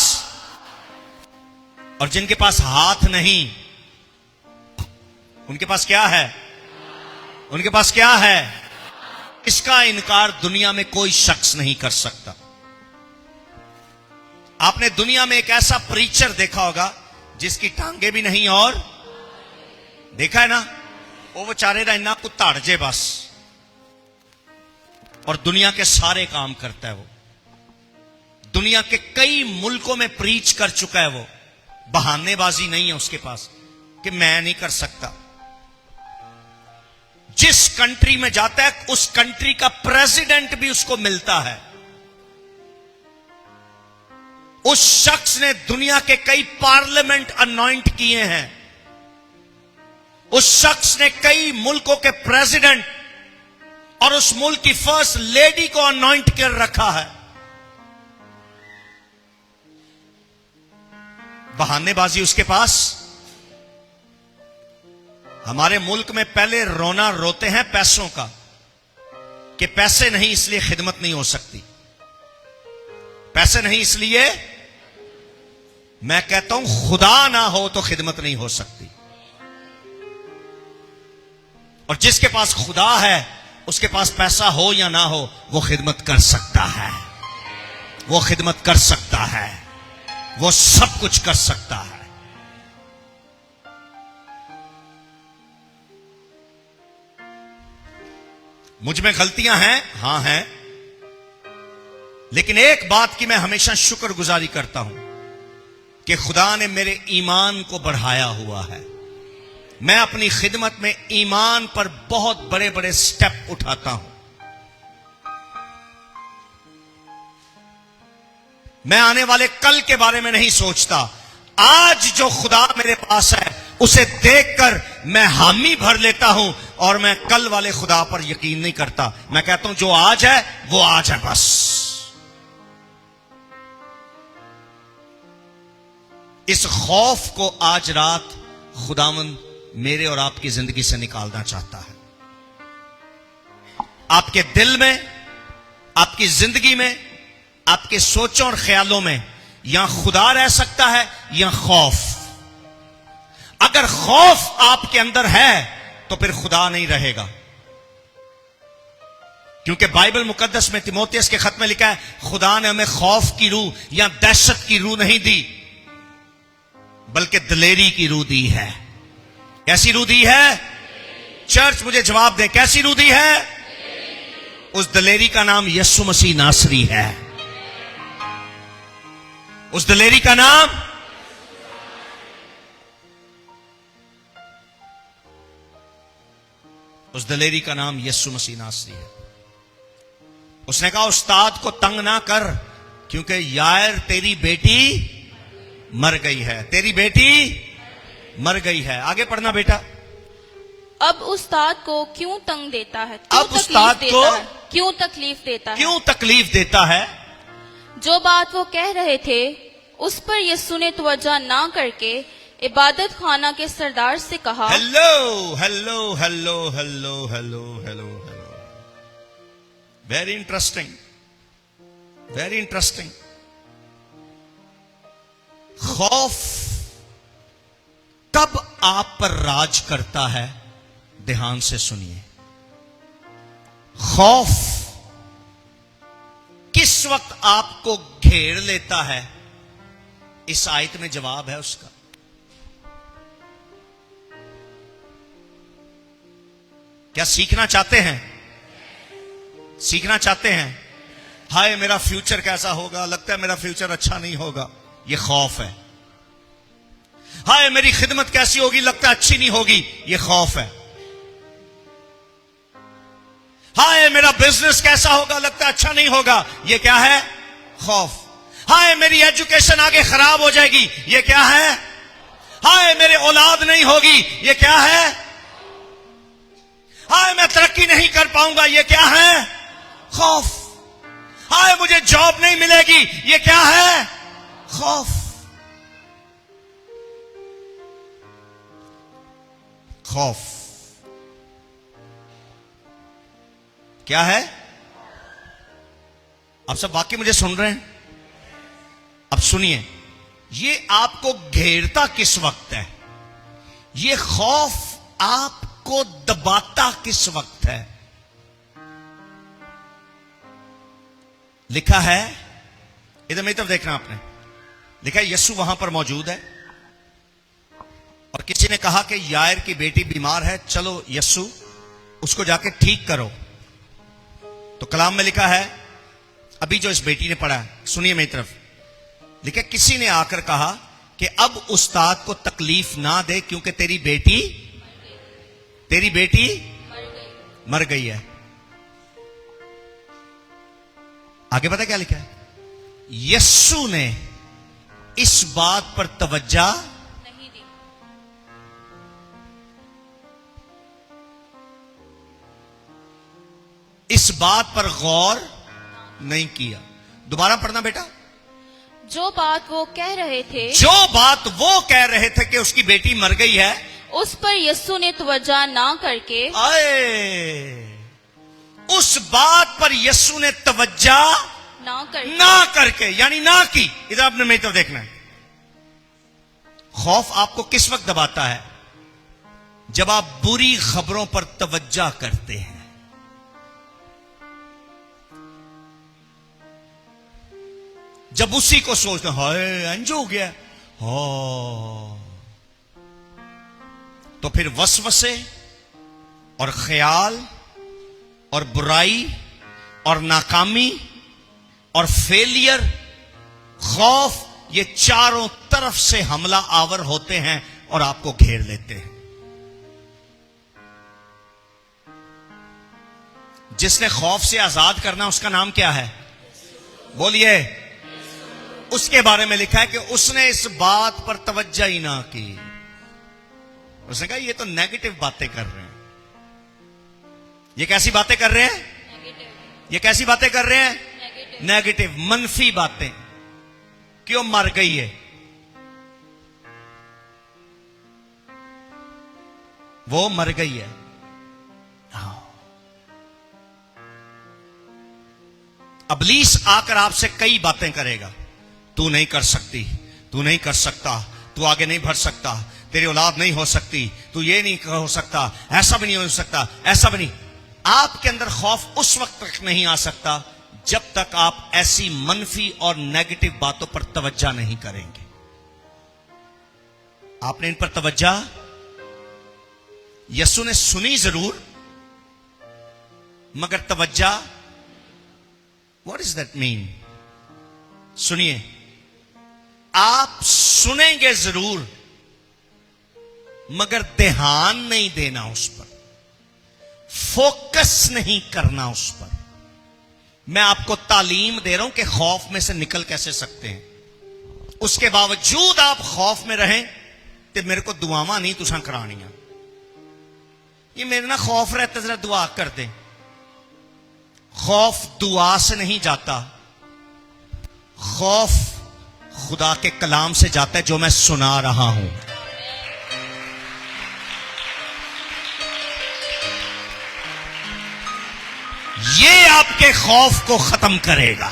और जिनके पास हाथ नहीं, उनके पास क्या है? उनके पास क्या है? इसका इनकार दुनिया में कोई शख्स नहीं कर सकता। आपने दुनिया में एक ऐसा प्रीचर देखा होगा जिसकी टांगे भी नहीं, और देखा है ना, वो बेचारे दा इन्ना को धड़ जे बस, और दुनिया के सारे काम करता है। वो दुनिया के कई मुल्कों में प्रीच कर चुका है। वो बहानेबाजी नहीं है उसके पास कि मैं नहीं कर सकता। जिस कंट्री में जाता है उस कंट्री का प्रेसिडेंट भी उसको मिलता है। उस शख्स ने दुनिया के कई पार्लियामेंट अनॉइंट किए हैं। उस शख्स ने कई मुल्कों के प्रेसिडेंट और उस मुल्क की फर्स्ट लेडी को अनॉइंट कर रखा है। बहानेबाजी उसके पास। हमारे मुल्क में पहले रोना रोते हैं पैसों का, कि पैसे नहीं इसलिए खिदमत नहीं हो सकती, पैसे नहीं इसलिए। मैं कहता हूं खुदा ना हो तो खिदमत नहीं हो सकती। और जिसके पास खुदा है उसके पास पैसा हो या ना हो, वो खिदमत कर सकता है, वो खिदमत कर सकता है, वो सब कुछ कर सकता है। मुझ में गलतियां हैं, हां हैं, लेकिन एक बात की मैं हमेशा शुक्रगुजारी करता हूं कि खुदा ने मेरे ईमान को बढ़ाया हुआ है। मैं अपनी खिदमत में ईमान पर बहुत बड़े बड़े स्टेप उठाता हूं। मैं आने वाले कल के बारे में नहीं सोचता। आज जो खुदा मेरे पास है उसे देखकर मैं हामी भर लेता हूं, और मैं कल वाले खुदा पर यकीन नहीं करता। मैं कहता हूं जो आज है वो आज है बस। इस खौफ को आज रात खुदावंद मेरे और आपकी जिंदगी से निकालना चाहता है। आपके दिल में, आपकी जिंदगी में, आपके सोचों और ख्यालों में या खुदा रह सकता है या खौफ। अगर खौफ आपके अंदर है तो फिर खुदा नहीं रहेगा, क्योंकि बाइबल मुकद्दस में तिमोथियस के खत में लिखा है, खुदा ने हमें खौफ की रूह या दहशत की रूह नहीं दी, बल्कि दिलेरी की रूह दी है। कैसी रूह दी है? चर्च मुझे जवाब दे, कैसी रूह दी है? उस दिलेरी का नाम यीशु मसीह नासरी है। उस दिलेरी का नाम, उस दिलेरी का नाम यीशु मसीह नासरी है। उसने कहा उस्ताद को तंग ना कर, क्योंकि यार तेरी बेटी मर गई है, तेरी बेटी मर गई है। आगे पढ़ना बेटा। अब उस्ताद को क्यों तंग देता है? क्यों अब उस्ताद तकलीफ को देता है? क्यों तकलीफ देता है? क्यों तकलीफ देता है? जो बात वो कह रहे थे उस पर यीशु ने तवज्जो ना करके इबादत खाना के सरदार से कहा, hello hello hello hello hello hello hello. Very interesting, very interesting. खौफ कब आप पर राज करता है, ध्यान से सुनिए। खौफ किस वक्त आपको घेर लेता है, इस आयत में जवाब है उसका। क्या सीखना चाहते हैं? सीखना चाहते हैं? हाय मेरा फ्यूचर कैसा होगा, लगता है मेरा फ्यूचर अच्छा नहीं होगा, ये खौफ है। हाय मेरी खिदमत कैसी होगी, लगता है अच्छी नहीं होगी, ये खौफ है। हाय मेरा बिजनेस कैसा होगा, लगता है अच्छा नहीं होगा, ये क्या है? खौफ। हाय मेरी एजुकेशन आगे खराब हो जाएगी, ये क्या है? हाय मेरे औलाद नहीं होगी, ये क्या है? हाय मैं तरक्की नहीं कर पाऊंगा, ये क्या है? खौफ। हाय मुझे जॉब नहीं मिलेगी, ये क्या है? खौफ। खौफ क्या है? आप सब वाकई मुझे सुन रहे हैं? अब सुनिए, ये आपको घेरता किस वक्त है? ये खौफ आपको दबाता किस वक्त है? लिखा है, इधर मेरी तरफ देखना आपने, लिखा है यीशु वहां पर मौजूद है और किसी ने कहा कि यायर की बेटी बीमार है, चलो यीशु उसको जाके ठीक करो। तो कलाम में लिखा है, अभी जो इस बेटी ने पढ़ा, सुनिए मेरी तरफ, लिखा किसी ने आकर कहा कि अब उस्ताद को तकलीफ ना दे, क्योंकि तेरी बेटी मर गई है। आगे पता क्या लिखा है? यीशु ने इस बात पर तवज्जो नहीं दी। इस बात पर गौर नहीं किया। दोबारा पढ़ना बेटा। जो बात वो कह रहे थे, जो बात वो कह रहे थे कि उसकी बेटी मर गई है, उस पर यीशु ने तवज्जो ना करके, आए उस बात पर यीशु ने तवज्जो ना करके, यानी ना की। इधर आपने मेरी तरफ देखना है। खौफ आपको किस वक्त दबाता है? जब आप बुरी खबरों पर तवज्जो करते हैं। जब उसी को सोचते, हाय इंज हो गया, तो फिर वसवसे और ख्याल और बुराई और नाकामी और फेलियर, खौफ, ये चारों तरफ से हमला आवर होते हैं और आपको घेर लेते हैं। जिसने खौफ से आजाद करना, उसका नाम क्या है? बोलिए। उसके बारे में लिखा है कि उसने इस बात पर तवज्जो ही ना की। उसने कहा ये तो नेगेटिव बातें कर रहे हैं। ये कैसी बातें कर रहे हैं? ये कैसी बातें कर रहे हैं? नेगेटिव, मनफी बातें। क्यों मर गई है? वो मर गई है। इब्लीस आकर आपसे कई बातें करेगा। तू नहीं कर सकती, तू नहीं कर सकता, तू आगे नहीं बढ़ सकता, तेरी औलाद नहीं हो सकती, तू ये नहीं हो सकता, ऐसा भी नहीं हो सकता, ऐसा भी नहीं। आपके अंदर खौफ उस वक्त तक नहीं आ सकता जब तक आप ऐसी मनफी और नेगेटिव बातों पर तवज्जो नहीं करेंगे। आपने इन पर तवज्जो, यीशु ने सुनी जरूर मगर तवज्जो, व्हाट इज दैट मीन? सुनिए, आप सुनेंगे जरूर मगर ध्यान नहीं देना उस पर, फोकस नहीं करना उस पर। मैं आपको तालीम दे रहा हूं कि खौफ में से निकल कैसे सकते हैं। उसके बावजूद आप खौफ में रहें तो मेरे को दुआवा नहीं तुसां करानियां। ये मेरे ना खौफ रहता, जरा दुआ कर दे। खौफ दुआ से नहीं जाता, खौफ खुदा के कलाम से जाता है जो मैं सुना रहा हूं। ये आपके खौफ को खत्म करेगा।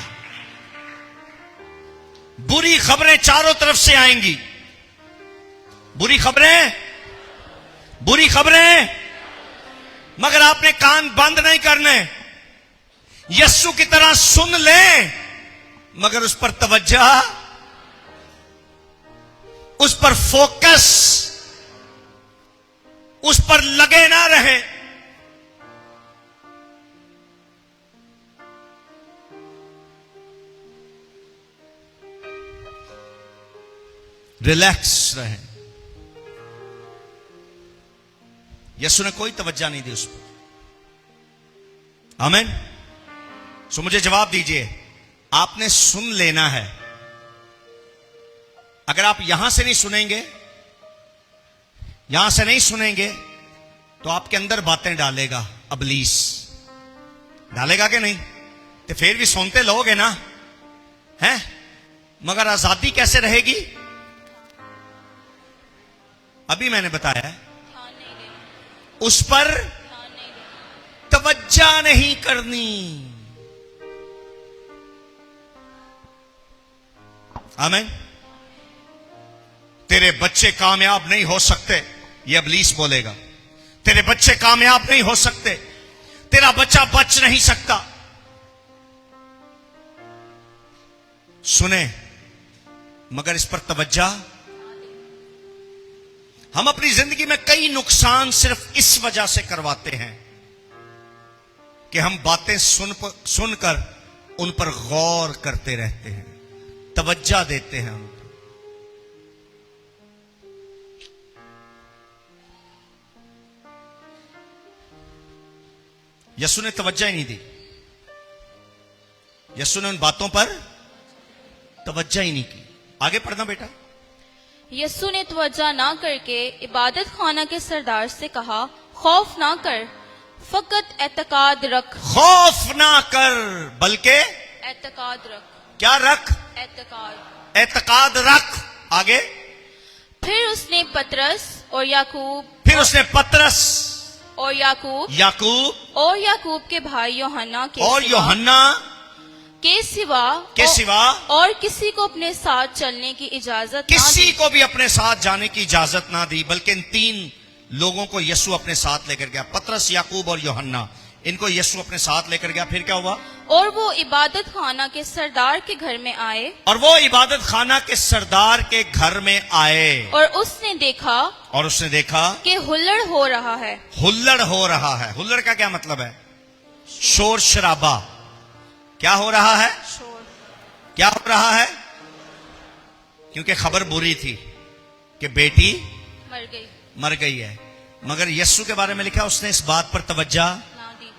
बुरी खबरें चारों तरफ से आएंगी, बुरी खबरें, बुरी खबरें, मगर आपने कान बंद नहीं करने। यीशु की तरह सुन ले मगर उस पर तवज्जो, उस पर फोकस, उस पर लगे ना रहे। रिलैक्स रहे। यीशु ने कोई तवज्जो नहीं दी उस पर। आमीन। सो मुझे जवाब दीजिए, आपने सुन लेना है। अगर आप यहां से नहीं सुनेंगे, यहां से नहीं सुनेंगे तो आपके अंदर बातें डालेगा इब्लीस। डालेगा कि नहीं? तो फिर भी सुनते लोगे ना, हैं? मगर आजादी कैसे रहेगी? अभी मैंने बताया है, उस पर तवज्जो नहीं करनी। आमीन। तेरे बच्चे कामयाब नहीं हो सकते, ये इब्लीस बोलेगा। तेरे बच्चे कामयाब नहीं हो सकते, तेरा बच्चा बच नहीं सकता। सुने मगर इस पर तवज्जो। हम अपनी जिंदगी में कई नुकसान सिर्फ इस वजह से करवाते हैं कि हम बातें सुनकर उन पर गौर करते रहते हैं, तवज्जो देते हैं उन पर। यीशु ने तवज्जो ही नहीं दी। यीशु ने उन बातों पर तवज्जो ही नहीं की। आगे पढ़ना बेटा। यीशु ने तवज्जो ना करके इबादत खाना के सरदार से कहा, खौफ ना कर, फकत एतकाद रख। खौफ ना कर बल्कि एतकाद रख। क्या रख? एतकाद। एतकाद रख। आगे। फिर उसने पतरस और याकूब, फिर उसने पतरस और याकूब, याकूब और याकूब के भाई यूहन्ना के और सिवा, यूहन्ना के सिवा और किसी को अपने साथ चलने की इजाजत ना किसी दी। को भी अपने साथ जाने की इजाजत ना दी, बल्कि इन तीन लोगों को यीशु अपने साथ लेकर गया। पतरस, याकूब और यूहन्ना, इनको यीशु अपने साथ लेकर गया। फिर क्या हुआ? और वो इबादत खाना के सरदार के घर में आए। और वो इबादत खाना के सरदार के घर में आए। और उसने देखा कि हुल्लड़ हो रहा है। हुल्लड़ हो रहा है। हुल्लड़ का क्या मतलब है? शोर शराबा। क्या हो रहा है? क्या हो रहा है? क्योंकि खबर बुरी थी कि बेटी मर गई है। मगर यीशु के बारे में लिखा, उसने इस बात पर तवज्जो ना दी।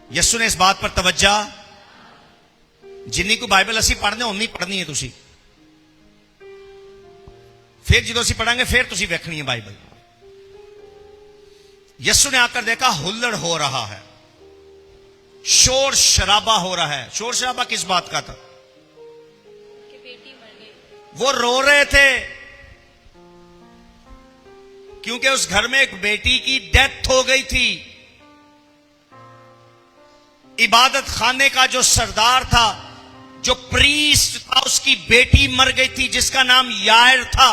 यीशु ने इस बात पर तवज्जो, जिन्नी को बाइबल असी पढ़ने उन्नी पढ़नी है तुसी। फिर जो असी पढ़ांगे फिर तुसी वेखनी है बाइबल। यीशु ने आकर देखा हुल्लड़ हो रहा है, शोर शराबा हो रहा है। शोर शराबा किस बात का था? कि बेटी मर गई। वो रो रहे थे क्योंकि उस घर में एक बेटी की डेथ हो गई थी। इबादत खाने का जो सरदार था, जो प्रीस्ट था, उसकी बेटी मर गई थी जिसका नाम यायर था।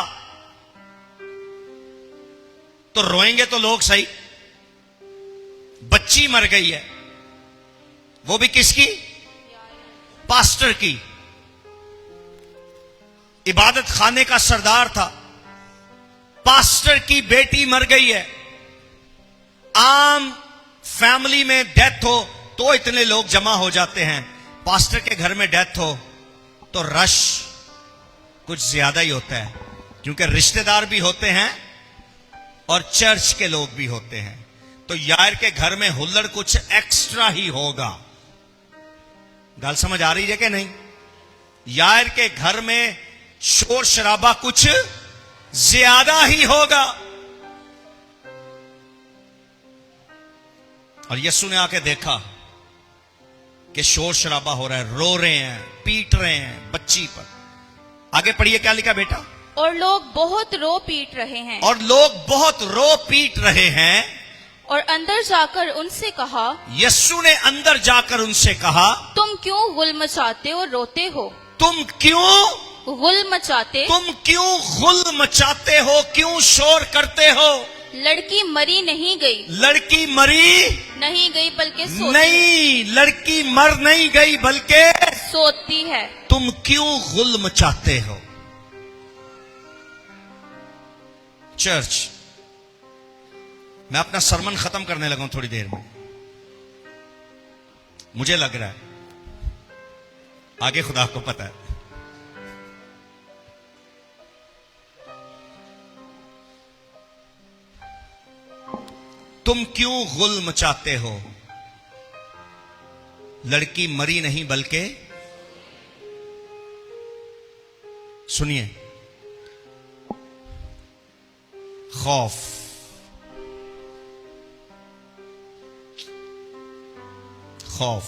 तो रोएंगे तो लोग सही, बच्ची मर गई है, वो भी किसकी? पास्टर की। इबादत खाने का सरदार था, पास्टर की बेटी मर गई है। आम फैमिली में डेथ हो तो इतने लोग जमा हो जाते हैं, पास्टर के घर में डेथ हो तो रश कुछ ज्यादा ही होता है, क्योंकि रिश्तेदार भी होते हैं और चर्च के लोग भी होते हैं। तो यार के घर में हुल्लड़ कुछ एक्स्ट्रा ही होगा। गल समझ आ रही है कि नहीं? यार के घर में शोर शराबा कुछ ज्यादा ही होगा। और यीशु ने आके देखा कि शोर शराबा हो रहा है, रो रहे हैं, पीट रहे हैं बच्ची पर। आगे पढ़िए, क्या लिखा बेटा? और लोग बहुत रो पीट रहे हैं। और लोग बहुत रो पीट रहे हैं। और अंदर जाकर उनसे कहा, यीशु ने अंदर जाकर उनसे कहा, तुम क्यों गुल मचाते और रोते हो? तुम क्यों गुल मचाते? तुम क्यों गुल मचाते हो, क्यों शोर करते हो? लड़की मरी नहीं गई। लड़की मरी नहीं गई बल्कि सोती नहीं, लड़की मर नहीं गई बल्कि सोती है। तुम क्यों गुल मचाते हो? चर्च, मैं अपना सरमन खत्म करने लगा हूं थोड़ी देर में। मुझे लग रहा है, आगे खुदा को पता है। तुम क्यों गुल मचाते हो? लड़की मरी नहीं बल्कि, सुनिए, खौफ, खौफ।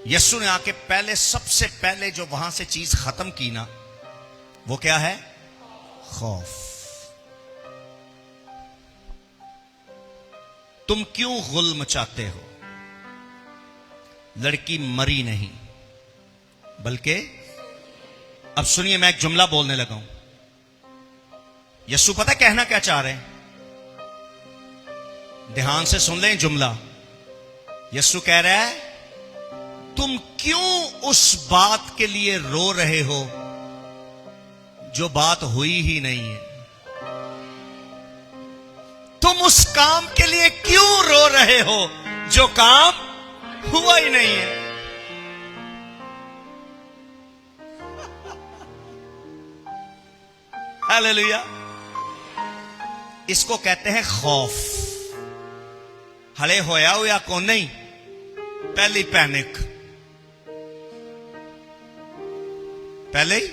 यीशु ने आके पहले, सबसे पहले जो वहां से चीज खत्म की ना, वो क्या है? खौफ। तुम क्यों गुल मचाते हो? लड़की मरी नहीं बल्कि, अब सुनिए, मैं एक जुमला बोलने लगा हूं। यीशु पता कहना क्या चाह रहे हैं? ध्यान से सुन लें जुमला। यीशु कह रहा है, तुम क्यों उस बात के लिए रो रहे हो जो बात हुई ही नहीं है? तुम उस काम के लिए क्यों रो रहे हो जो काम हुआ ही नहीं है? हालेलुया। इसको कहते हैं खौफ। हले होया हुआ को नहीं, पहली पैनिक, पहले ही।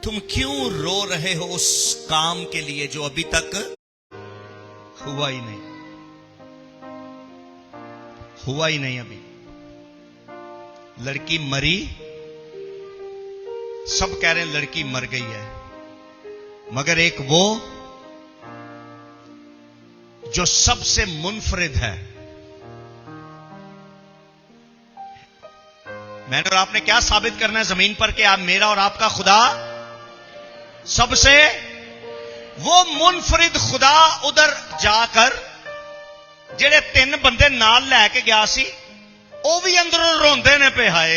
तुम क्यों रो रहे हो उस काम के लिए जो अभी तक हुआ ही नहीं, हुआ ही नहीं अभी। लड़की मरी, सब कह रहे हैं लड़की मर गई है, मगर एक वो जो सबसे मुनफरिद है। मैंने और आपने क्या साबित करना है जमीन पर कि आप, मेरा और आपका खुदा सबसे, वो मुनफरिद खुदा उधर जाकर जेड़े 3 बंदे नाल लैके गया सी, वो भी अंदरों रोंदे ने पे, हाय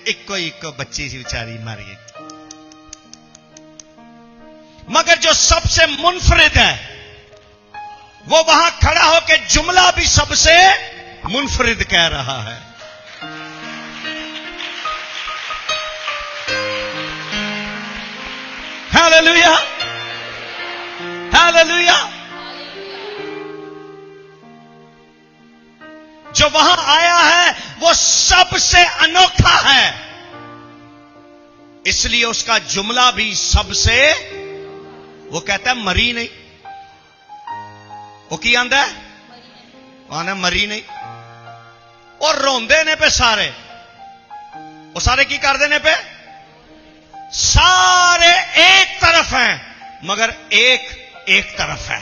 इको इको बच्ची सी बेचारी मर गई। मगर जो सबसे मुनफरिद है वो वहां खड़ा होकर जुमला भी सबसे मुनफरिद कह रहा है। Hallelujah, hallelujah. जो वहां आया है वो सबसे अनोखा है, इसलिए उसका जुमला भी सबसे, वो कहता है मरी नहीं। वो की आंदा है? आना मरी नहीं। और रोंदे ने पे सारे, वो सारे की कर देने पे, सारे एक तरफ हैं मगर एक एक तरफ है।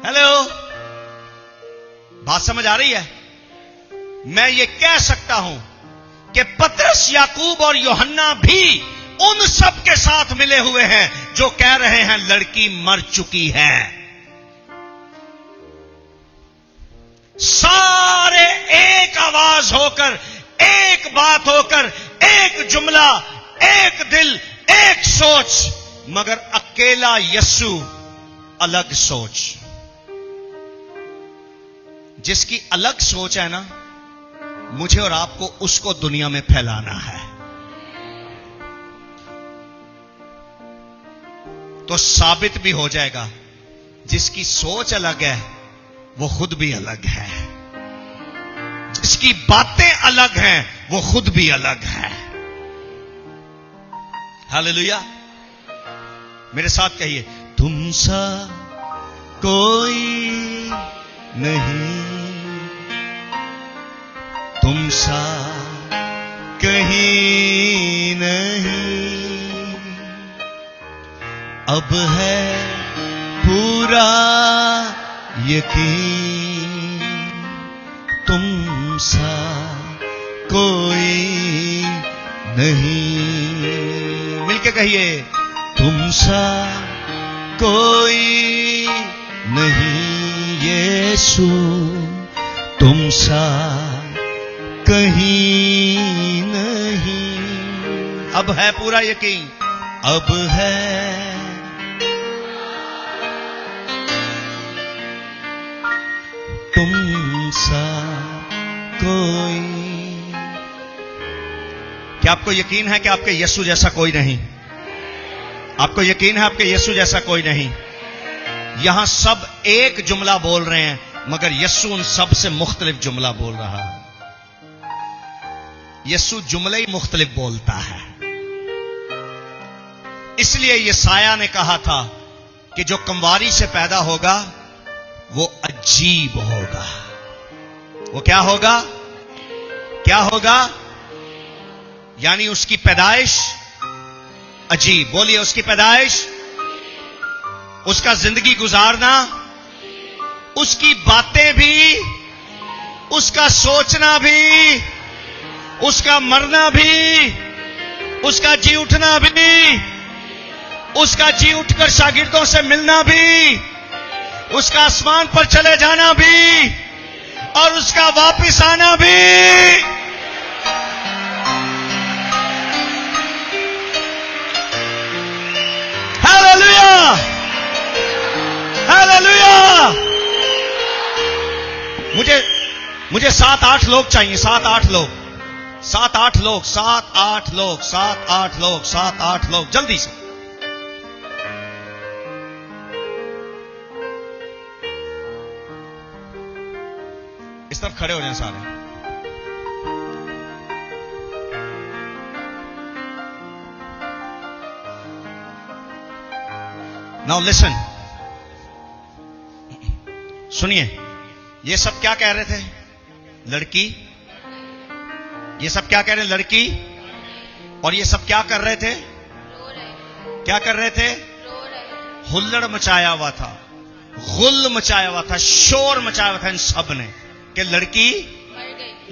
हेलो, बात समझ आ रही है? मैं ये कह सकता हूं कि पतरस, याकूब और यूहन्ना भी उन सब के साथ मिले हुए हैं जो कह रहे हैं लड़की मर चुकी है। सारे एक आवाज होकर, एक बात होकर, एक जुमला, एक दिल, एक सोच, मगर अकेला यीशु अलग सोच। जिसकी अलग सोच है ना, मुझे और आपको उसको दुनिया में फैलाना है। तो साबित भी हो जाएगा जिसकी सोच अलग है वो खुद भी अलग है, जिसकी बातें अलग हैं वो खुद भी अलग है। हालेलुया। मेरे साथ कहिए, तुम सा कोई नहीं, तुम सा कहीं नहीं, अब है पूरा यकीन, तुम सा कोई नहीं। मिलके कहिए, तुम सा कोई नहीं यीशु, तुम सा कहीं नहीं, अब है पूरा यकीन, अब है तुम सा कोई। क्या आपको यकीन है कि आपके यीशु जैसा कोई नहीं? आपको यकीन है आपके यीशु जैसा कोई नहीं? यहां सब एक जुमला बोल रहे हैं मगर यीशु उन सब से मुख्तलिफ जुमला बोल रहा है। यीशु जुमले ही मुख्तलिफ बोलता है। इसलिए यशायाह ने कहा था कि जो कंवारी से पैदा होगा वो अजीब होगा। वो क्या होगा? क्या होगा? यानी उसकी पैदाइश अजीब। बोलिए, उसकी पैदाइश, उसका जिंदगी गुजारना, उसकी बातें भी, उसका सोचना भी, उसका मरना भी, उसका जी उठना भी, उसका जी उठकर शागिर्दों से मिलना भी, उसका आसमान पर चले जाना भी और उसका वापिस आना भी। Hallelujah, hallelujah. मुझे 7-8 लोग चाहिए, 7-8 लोग, 7-8 लोग, 7-8 लोग, 7-8 लोग, 7-8 लोग, जल्दी से। इस तरफ खड़े हो जाएं सारे। नाउ लिसन, सुनिए, ये सब क्या कह रहे थे? लड़की। ये सब क्या कह रहे? लड़की। और ये सब क्या कर रहे थे? क्या कर रहे थे? हुल्लड़ मचाया हुआ था, गुल मचाया हुआ था, शोर मचाया हुआ था इन सब ने कि लड़की,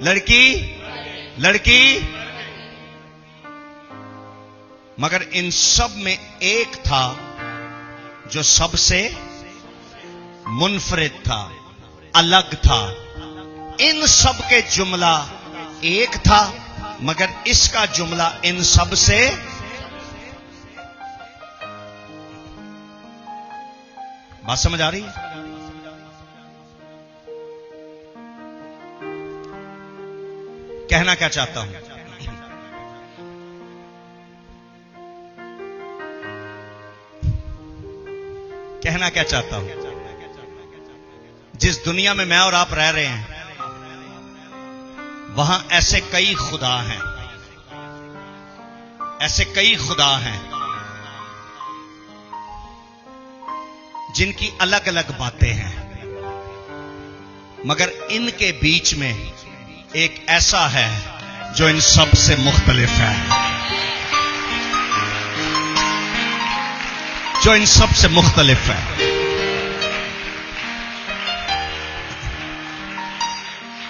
लड़की, लड़की। मगर इन सब में एक था जो सबसे मुनफरिद था, अलग था। इन सब के जुमला एक था मगर इसका जुमला इन सब से बात समझ आ रही है? कहना क्या चाहता हूं? कहना क्या चाहता हूं? जिस दुनिया में मैं और आप रह रहे हैं वहां ऐसे कई खुदा हैं, ऐसे कई खुदा हैं जिनकी अलग अलग बातें हैं, मगर इनके बीच में एक ऐसा है जो इन सब से मुख्तलिफ है। जो इन सब से मुख्तलिफ है।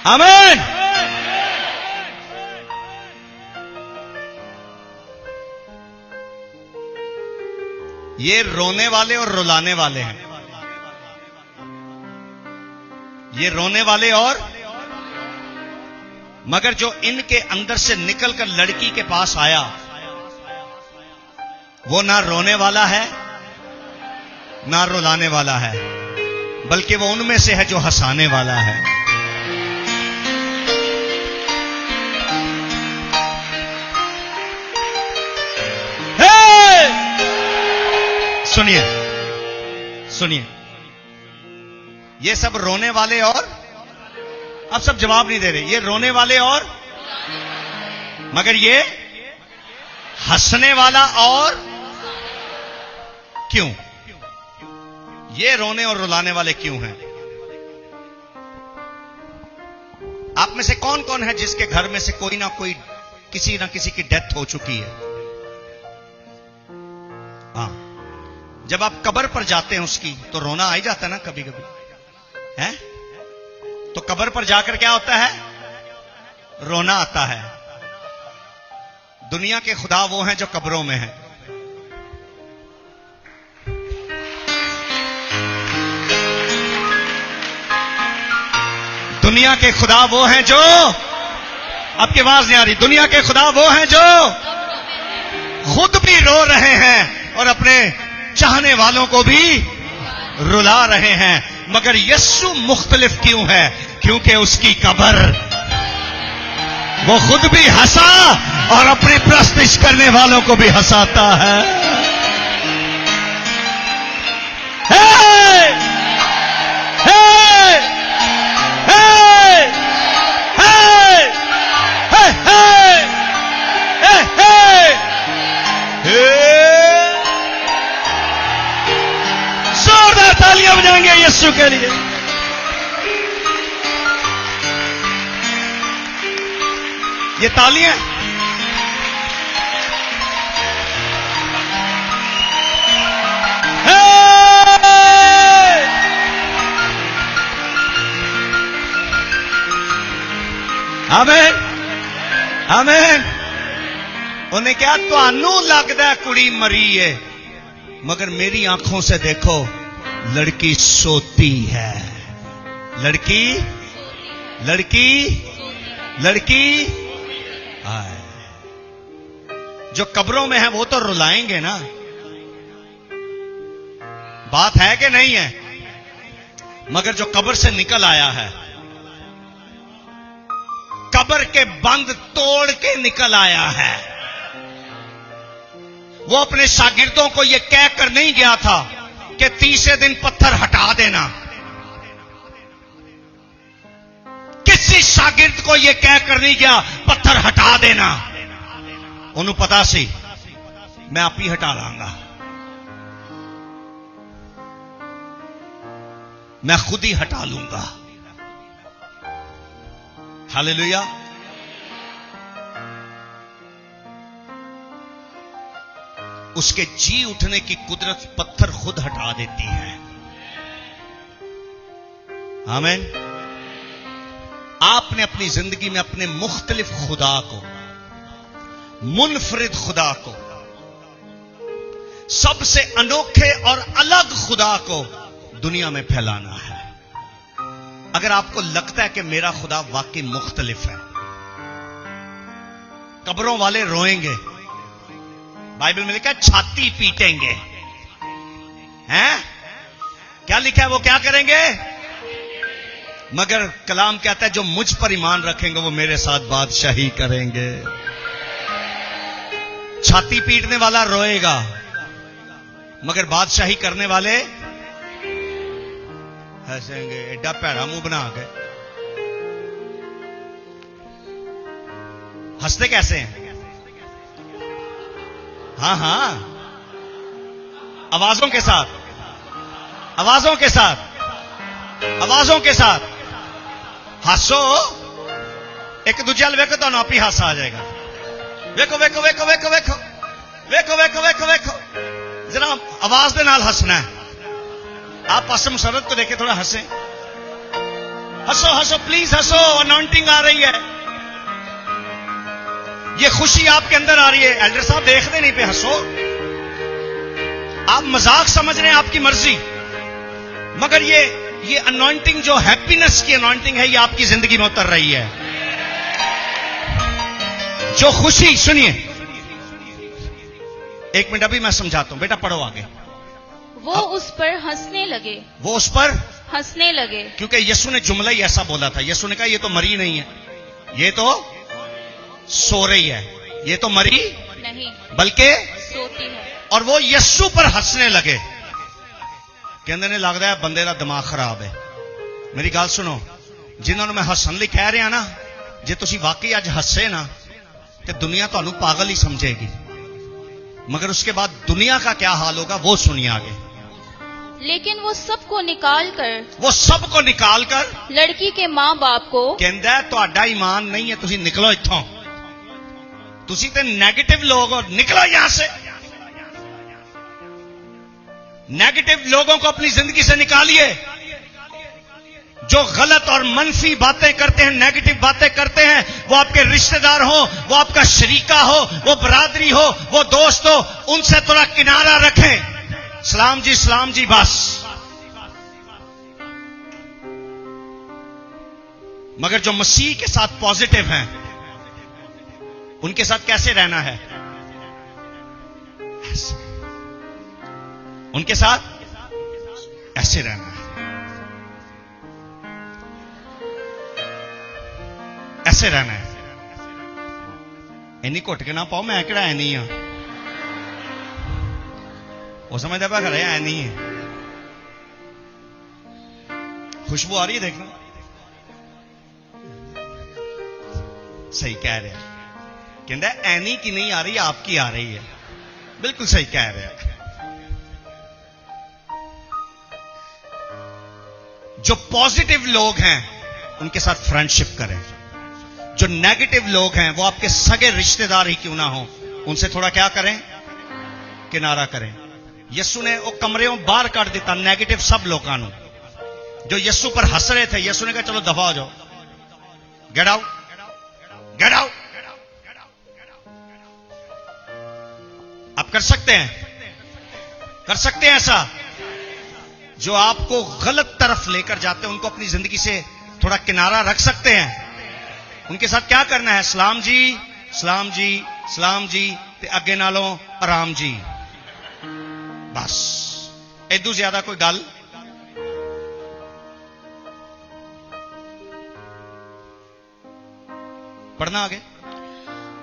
आमीन। ये रोने वाले और रुलाने वाले हैं। ये रोने वाले और, मगर जो इनके अंदर से निकलकर लड़की के पास आया वो ना रोने वाला है ना रुलाने वाला है, बल्कि वो उनमें से है जो हंसाने वाला है। सुनिए सुनिए, ये सब रोने वाले और, अब सब जवाब नहीं दे रहे, ये रोने वाले और, मगर ये हंसने वाला और, क्यों? ये रोने और रुलाने वाले क्यों हैं? आप में से कौन कौन है जिसके घर में से कोई ना कोई, किसी ना किसी की डेथ हो चुकी है? हाँ, जब आप कब्र पर जाते हैं उसकी तो रोना आ ही जाता है ना कभी कभी, है? तो कब्र पर जाकर क्या होता है? रोना आता है। दुनिया के खुदा वो हैं जो कब्रों में हैं। दुनिया के खुदा वो हैं जो, आपकी आवाज नहीं आ रही, दुनिया के खुदा वो हैं जो खुद भी रो रहे हैं और अपने चाहने वालों को भी रुला रहे हैं। मगर यीशु मुख्तलिफ क्यों है? क्योंकि उसकी कब्र, वो खुद भी हंसा और अपनी प्रस्तिश करने वालों को भी हंसाता है। हे! हे! हे! हे! हे! हे! हे! हे! जोरदार तालियां बजाएंगे यीशु के लिए। ये तालियां, आमीन आमीन। उन्हें क्या, तुहानू लगदा है कुड़ी मरी है, मगर मेरी आंखों से देखो लड़की सोती है। लड़की लड़की लड़की आए। जो कब्रों में है वो तो रुलाएंगे ना, बात है कि नहीं है? मगर जो कब्र से निकल आया है, कब्र के बंद तोड़ के निकल आया है, वो अपने शागिर्दों को यह कहकर नहीं गया था कि तीसरे दिन पत्थर हटा देना। किसी शागिर्द को यह कहकर नहीं गया पत्थर हटा देना। उन्हें पता सी मैं आप ही हटा लांगा, मैं खुद ही हटा लूंगा। हालेलुया। उसके जी उठने की कुदरत पत्थर खुद हटा देती है। आमीन। आपने अपनी जिंदगी में अपने मुख्तलिफ खुदा को, मुनफरिद खुदा को, सबसे अनोखे और अलग खुदा को दुनिया में फैलाना है। अगर आपको लगता है कि मेरा खुदा वाकई मुख्तलिफ है, कब्रों वाले रोएंगे, बाइबल में लिखा है छाती पीटेंगे, हैं? क्या लिखा है? वो क्या करेंगे? मगर कलाम कहता है जो मुझ पर ईमान रखेंगे वो मेरे साथ बादशाही करेंगे। छाती पीटने वाला रोएगा, मगर बादशाही करने वाले हंसेंगे। एडा भैड़ा मुंह बना के हंसते कैसे हैं? हाँ हाँ, आवाजों के साथ, आवाजों के साथ, आवाजों के साथ हंसो। एक दूजे वाल वेखो, तो आप ही हासा आ जाएगा। वेखो वेखो वेखो वेखो वेखो वेखो वेखो वेखो वेखो। जरा आवाज के नाल हंसना है। आप पास मुसरत को देखे थोड़ा हंसे, हंसो हंसो प्लीज हंसो, अनॉइंटिंग आ रही है, ये खुशी आपके अंदर आ रही है। एल्डर साहब देखते नहीं पे, हंसो। आप मजाक समझ रहे हैं, आपकी मर्जी, मगर ये अनॉइंटिंग जो हैप्पीनेस की अनॉइंटिंग है, ये आपकी जिंदगी में उतर रही है। जो खुशी, सुनिए एक मिनट, अभी मैं समझाता हूं, बेटा पढ़ो आगे। वो उस पर हंसने लगे, वो उस पर हंसने लगे, क्योंकि यीशु ने जुमला ही ऐसा बोला था। यीशु ने कहा ये तो मरी नहीं है, ये तो सो रही है, ये तो मरी नहीं बल्कि सोती है। और वो यीशु पर हंसने लगे। कहते ने लगता है बंदे का दिमाग खराब है। मेरी गल सुनो, जिन्होंने मैं हसन लिए कह रहा ना, जे तुसी वाकई अज हसे ना तो दुनिया तुहानू पागल ही समझेगी, मगर उसके बाद दुनिया का क्या हाल होगा वो सुनिए आगे। लेकिन वो सबको निकाल कर लड़की के माँ बाप को कहता है तुहाडा ईमान नहीं है, तुसी निकलो इत्थों, तुसी ते नेगेटिव लोग हो, निकलो यहां से। नेगेटिव लोगों को अपनी जिंदगी से निकालिए। जो गलत और मनफी बातें करते हैं, नेगेटिव बातें करते हैं, वो आपके रिश्तेदार हो, वो आपका शरीका हो, वो बरादरी हो, वो दोस्त हो, उनसे थोड़ा किनारा रखें। सलाम जी बस। मगर जो मसीह के साथ पॉजिटिव हैं, उनके साथ कैसे रहना है? उनके साथ ऐसे रहना है, ऐसे रहना है। इन्नी घुट के ना पाओ, मैं किहड़ा है नहीं हाँ, वो समझदा पा खरे है नहीं है। खुशबू आ रही है, देखना सही कह रहे हैं। कहता है एनी की नहीं आ रही, आपकी आ रही है। बिल्कुल सही कह रहे हैं। जो पॉजिटिव लोग हैं उनके साथ फ्रेंडशिप करें। जो नेगेटिव लोग हैं, वो आपके सगे रिश्तेदार ही क्यों ना हो, उनसे थोड़ा क्या करें, किनारा करें। यीशु ने वो कमरेों बाहर काट दिता नेगेटिव सब लोगों को जो यीशु पर हंस रहे थे। यीशु ने कहा चलो दफा हो जाओ, गेट आउट, गेट आउट। आप कर सकते हैं ऐसा। जो आपको गलत तरफ लेकर जाते हैं, उनको अपनी जिंदगी से थोड़ा किनारा रख सकते हैं। उनके साथ क्या करना है? सलाम जी, सलाम जी, सलाम जी, ते अगे नालों आराम जी, बस। इदू ज्यादा कोई गल पढ़ना आगे।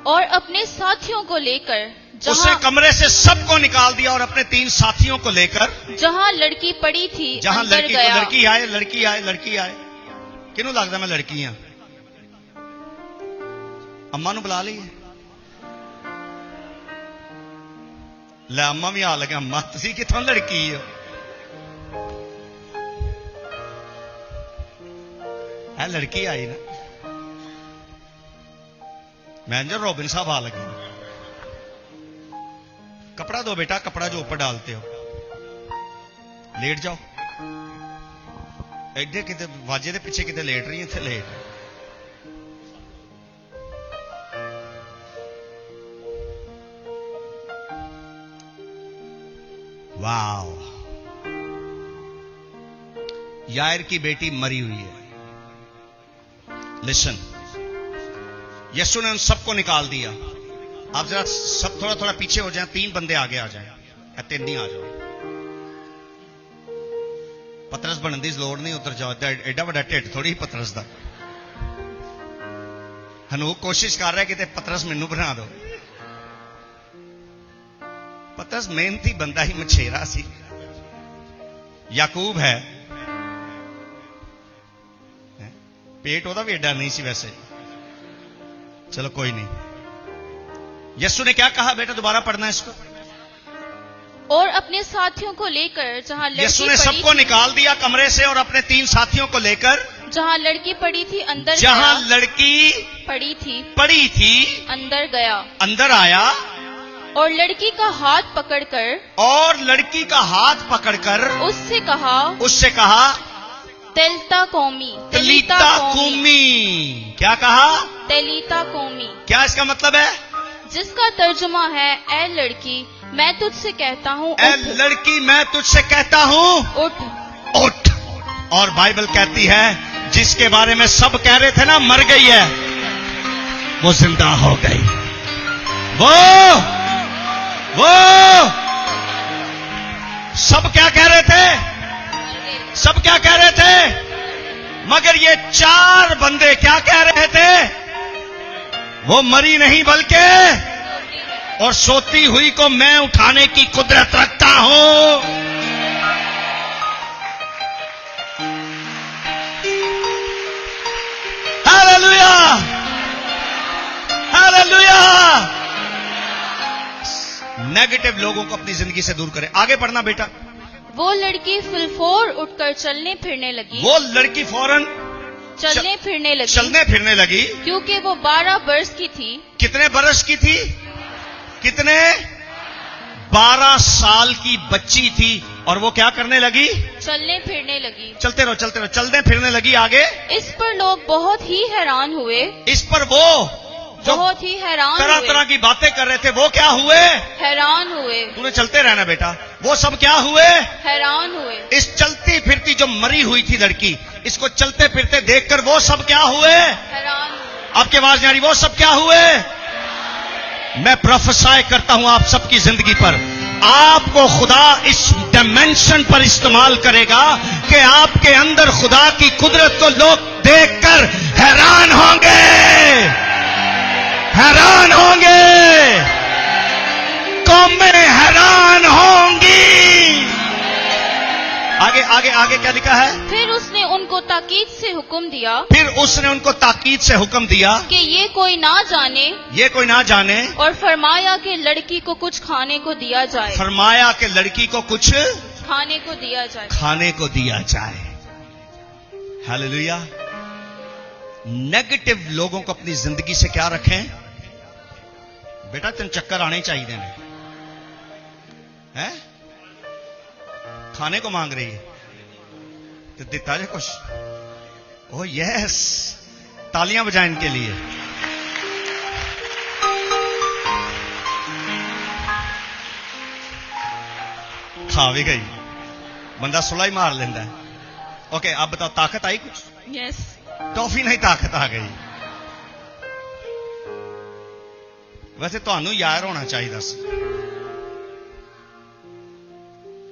और अपने साथियों को लेकर उसने कमरे से सबको निकाल दिया और अपने 3 साथियों को लेकर जहां लड़की पड़ी थी, जहां अंदर लड़की गया। लड़की आए। किनू लगता मैं लड़की हाँ? अम्मा नू बुला ली ले, अम्मा भी आ लगे। अम्मा तुसी किथों लड़की हो? है लड़की आई ना। मैनेजर रॉबिन साहब आ लगे। कपड़ा दो बेटा, कपड़ा जो ऊपर डालते हो। लेट जाओ। एडे किते वाजे दे पीछे किते लेट रही है, इत्थे लेट। वाओ, यायर की बेटी मरी हुई है। लिसन, यीशु ने उन सबको निकाल दिया। आप जरा सब थोड़ा थोड़ा पीछे हो जाएं, 3 बंदे आगे आ जाएं, 3 नहीं आ जाओ। पतरस बनने की लोड़ नहीं, उतर जाओ। एडा बड़ा ढिड थोड़ी पतरस का। हनूक कोशिश कर रहा है कि पतरस मैनू बना दो। पतरस मेहनती बंदा ही, मछेरा सी। याकूब है, पेट ओदा भी एडा नहीं सी वैसे। चलो कोई नहीं। यीशु ने क्या कहा बेटा? दोबारा पढ़ना इसको। और अपने साथियों को लेकर जहां लड़की यीशु ने सबको निकाल दिया कमरे से और अपने 3 साथियों को लेकर जहां लड़की पड़ी थी, अंदर जहां गया। लड़की पड़ी थी अंदर अंदर गया। अंदर आया। और लड़की का हाथ पकड़कर उससे कहा तेलिता कौमी। तलीता कूमी। क्या कहा? तेलिता कौमी, क्या इसका मतलब है? जिसका तर्जुमा है, ए लड़की मैं तुझसे कहता हूँ ए लड़की मैं तुझसे कहता हूँ उठ। उठ। और बाइबल कहती है जिसके बारे में सब कह रहे थे ना मर गई है, वो जिंदा हो गई। वो सब क्या कह रहे थे? सब क्या कह रहे थे? मगर ये 4 बंदे क्या कह रहे थे? वो मरी नहीं बल्कि और सोती हुई को मैं उठाने की कुदरत रखता हूं। Hallelujah, hallelujah. नेगेटिव लोगों को अपनी जिंदगी से दूर करें। आगे पढ़ना बेटा। वो लड़की फिलफोर उठकर चलने फिरने लगी। वो लड़की फौरन चलने फिरने लगी क्योंकि वो 12 वर्ष की थी। कितने बरस की थी? कितने? 12 साल की बच्ची थी। और वो क्या करने लगी? चलने फिरने लगी। चलते रहो, चलने फिरने लगी। आगे। इस पर लोग बहुत ही हैरान हुए। इस पर वो जो बहुत ही हैरान तरह हुए। तरह की बातें कर रहे थे, वो क्या हुए? हैरान हुए। तूने चलते रहना बेटा। वो सब क्या हुए? हैरान हुए। इस चलती फिरती जो मरी हुई थी लड़की, इसको चलते फिरते देखकर वो सब क्या हुए? हैरान हुए। आपकी आवाज नहीं आ रही? वो सब क्या हुए? मैं प्रोफेसाई करता हूं आप सबकी जिंदगी पर। आपको खुदा इस डायमेंशन पर इस्तेमाल करेगा कि आपके अंदर खुदा की कुदरत को लोग देखकर हैरान होंगे, हैरान होंगे, कौमें हैरान होंगी। आगे आगे आगे क्या लिखा है? फिर उसने उनको ताकीद से हुक्म दिया। फिर उसने उनको ताकीद से हुक्म दिया कि ये कोई ना जाने और फरमाया कि लड़की को कुछ खाने को दिया जाए। फरमाया कि लड़की को कुछ खाने को दिया जाए। खाने को दिया जाए। हालेलुया। नेगेटिव लोगों को अपनी जिंदगी से क्या रखें? बेटा तेन चक्कर आने चाहिए हैं? खाने को मांग रही है तो दिता जे कुछ। ओ यस, तालियां बजाएं इनके लिए। खा भी गई, बंदा सुला ही मार लेंदा है। ओके, अब बताओ ताकत आई कुछ? यस। टॉफी नहीं, ताकत आ गई। वैसे ਤੁਹਾਨੂੰ यार होना चाहिए ਸੀ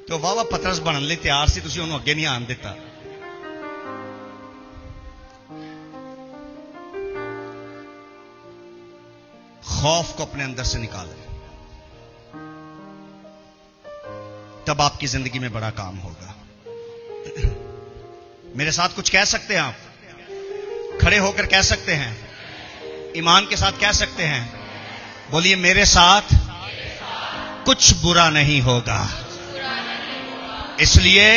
तो वाहवा पतरस बनने ਲਈ ਤਿਆਰ ਸੀ, ਤੁਸੀਂ ਉਹਨੂੰ ਅੱਗੇ ਨਹੀਂ ਆਣ ਦਿੱਤਾ। खौफ को अपने अंदर से निकालें, तब आपकी जिंदगी में बड़ा काम होगा। मेरे साथ कुछ कह सकते हैं आप? खड़े होकर कह सकते हैं, ईमान के साथ कह सकते हैं। बोलिए, मेरे साथ कुछ बुरा नहीं होगा, इसलिए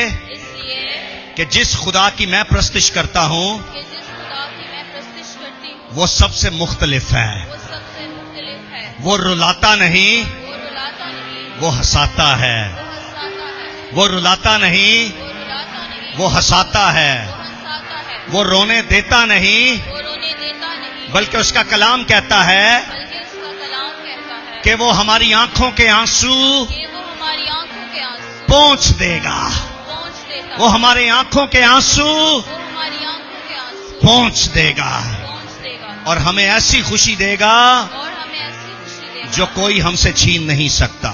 कि जिस खुदा की मैं प्रस्तिश करता हूं वो सबसे मुख्तलिफ है। वो रुलाता नहीं, वो हंसाता है। वो रुलाता नहीं, वो हंसाता है। वो रोने देता नहीं, बल्कि उसका कलाम कहता है कि वो हमारी आंखों के आंसू पोंछ देगा। वो हमारी आंखों के आंसू पोंछ देगा और हमें ऐसी खुशी देगा जो कोई हमसे छीन नहीं सकता।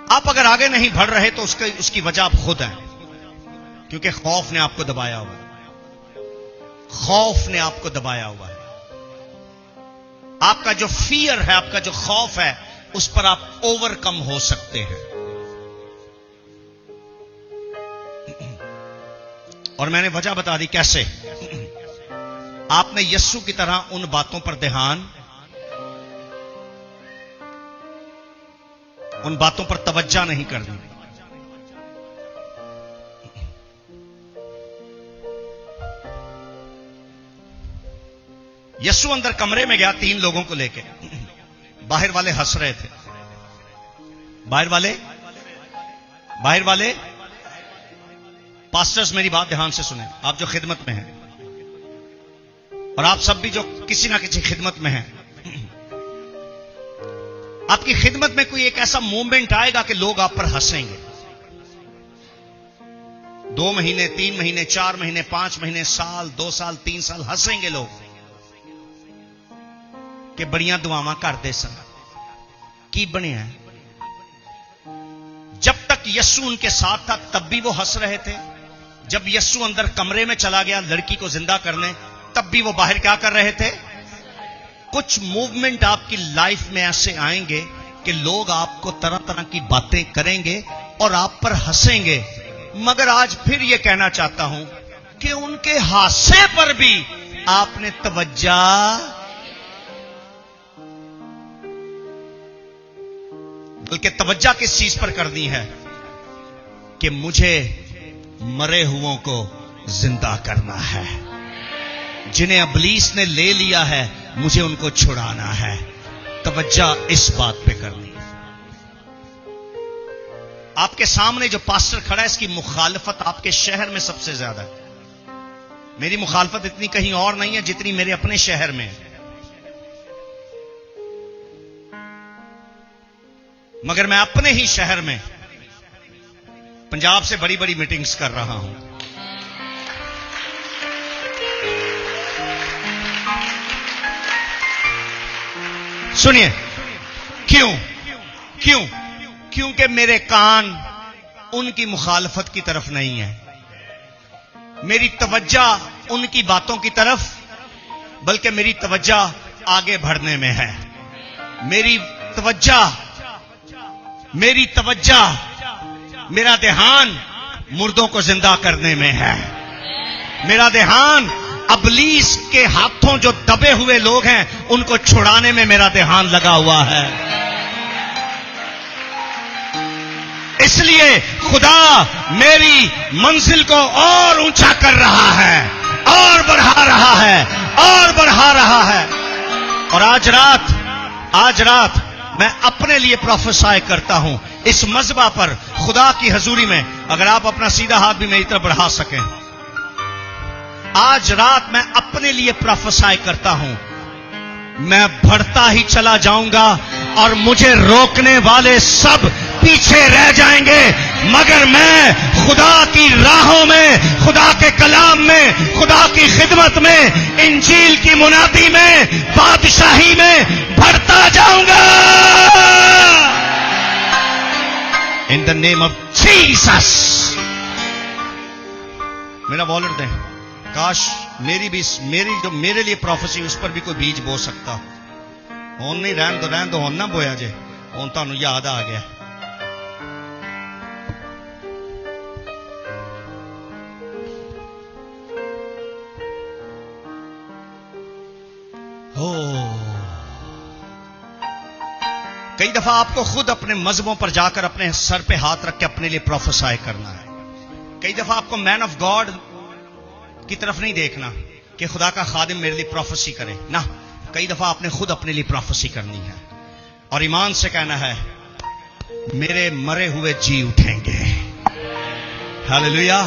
आप अगर आगे नहीं बढ़ रहे तो उसकी वजह आप खुद हैं, क्योंकि खौफ ने आपको दबाया हुआ है। खौफ ने आपको दबाया हुआ है। आपका जो फियर है, आपका जो खौफ है, उस पर आप ओवरकम हो सकते हैं। और मैंने वजह बता दी कैसे। आपने यस्सु की तरह उन बातों पर ध्यान, उन बातों पर तवज्जो नहीं करनी। यीशु अंदर कमरे में गया 3 लोगों को लेके। बाहर वाले हंस रहे थे। बाहर वाले पास्टर्स, मेरी बात ध्यान से सुने, आप जो खिदमत में हैं और आप सब भी जो किसी ना किसी खिदमत में हैं, आपकी खिदमत में कोई एक ऐसा मोमेंट आएगा कि लोग आप पर हंसेंगे। 2 महीने, 3 महीने, 4 महीने, 5 महीने, साल, 2 साल, 3 साल हंसेंगे लोग कि बड़ियां दुआवां करदे सन, की बनया है। जब तक यीशु उनके साथ था तब भी वो हंस रहे थे। जब यीशु अंदर कमरे में चला गया लड़की को जिंदा करने, तब भी वो बाहर क्या कर रहे थे? कुछ मूवमेंट आपकी लाइफ में ऐसे आएंगे कि लोग आपको तरह तरह की बातें करेंगे और आप पर हंसेंगे। मगर आज फिर यह कहना चाहता हूं कि उनके हादसे पर भी आपने तवज्जो, बल्कि तवज्जो किस चीज पर करनी है कि मुझे मरे हुओं को जिंदा करना है। जिन्हें इब्लीस ने ले लिया है मुझे उनको छुड़ाना है। तवज्जो इस बात पे करनी है। आपके सामने जो पास्टर खड़ा है, इसकी मुखालफत आपके शहर में सबसे ज्यादा है। मेरी मुखालफत इतनी कहीं और नहीं है जितनी मेरे अपने शहर में है। मगर मैं अपने ही शहर में पंजाब से बड़ी बड़ी मीटिंग्स कर रहा हूं। सुनिए, क्योंकि मेरे कान उनकी मुखालफत की तरफ नहीं है। मेरी तवज्जो उनकी बातों की तरफ, बल्कि मेरी तवज्जो आगे बढ़ने में है। मेरी तवज्जो, मेरा ध्यान मुर्दों को जिंदा करने में है। मेरा ध्यान इब्लीस के हाथों जो दबे हुए लोग हैं उनको छुड़ाने में मेरा ध्यान लगा हुआ है। इसलिए खुदा मेरी मंजिल को और ऊंचा कर रहा है, और बढ़ा रहा है, और बढ़ा रहा है। और आज रात मैं अपने लिए प्रोफेसाई करता हूं इस मज़बा पर, खुदा की हजूरी में। अगर आप अपना सीधा हाथ भी मेरी तरफ बढ़ा सकें। आज रात मैं अपने लिए प्रोफेसाई करता हूं, मैं बढ़ता ही चला जाऊंगा और मुझे रोकने वाले सब पीछे रह जाएंगे। मगर मैं खुदा की राहों में, खुदा के कलाम में, खुदा की खिदमत में, इंजील की मुनादी में, बादशाही में बढ़ता जाऊंगा। In the name of Jesus. मेरा वॉलेट दें। काश मेरी जो मेरे लिए प्रोफेसी उस पर भी कोई बीज बो सकता। हुन नहीं, रहन दो हुन ना बोया जे, हुन तुहानू याद आ गया। हो कई दफा आपको खुद अपने मजहबों पर जाकर अपने सर पे हाथ रख के अपने लिए प्रोफेसाई करना है। कई दफा आपको मैन ऑफ गॉड की तरफ नहीं देखना कि खुदा का खादिम मेरे लिए प्रोफेसी करे ना। कई दफा आपने खुद अपने लिए प्रोफेसी करनी है और ईमान से कहना है मेरे मरे हुए जी उठेंगे। हालेलुया।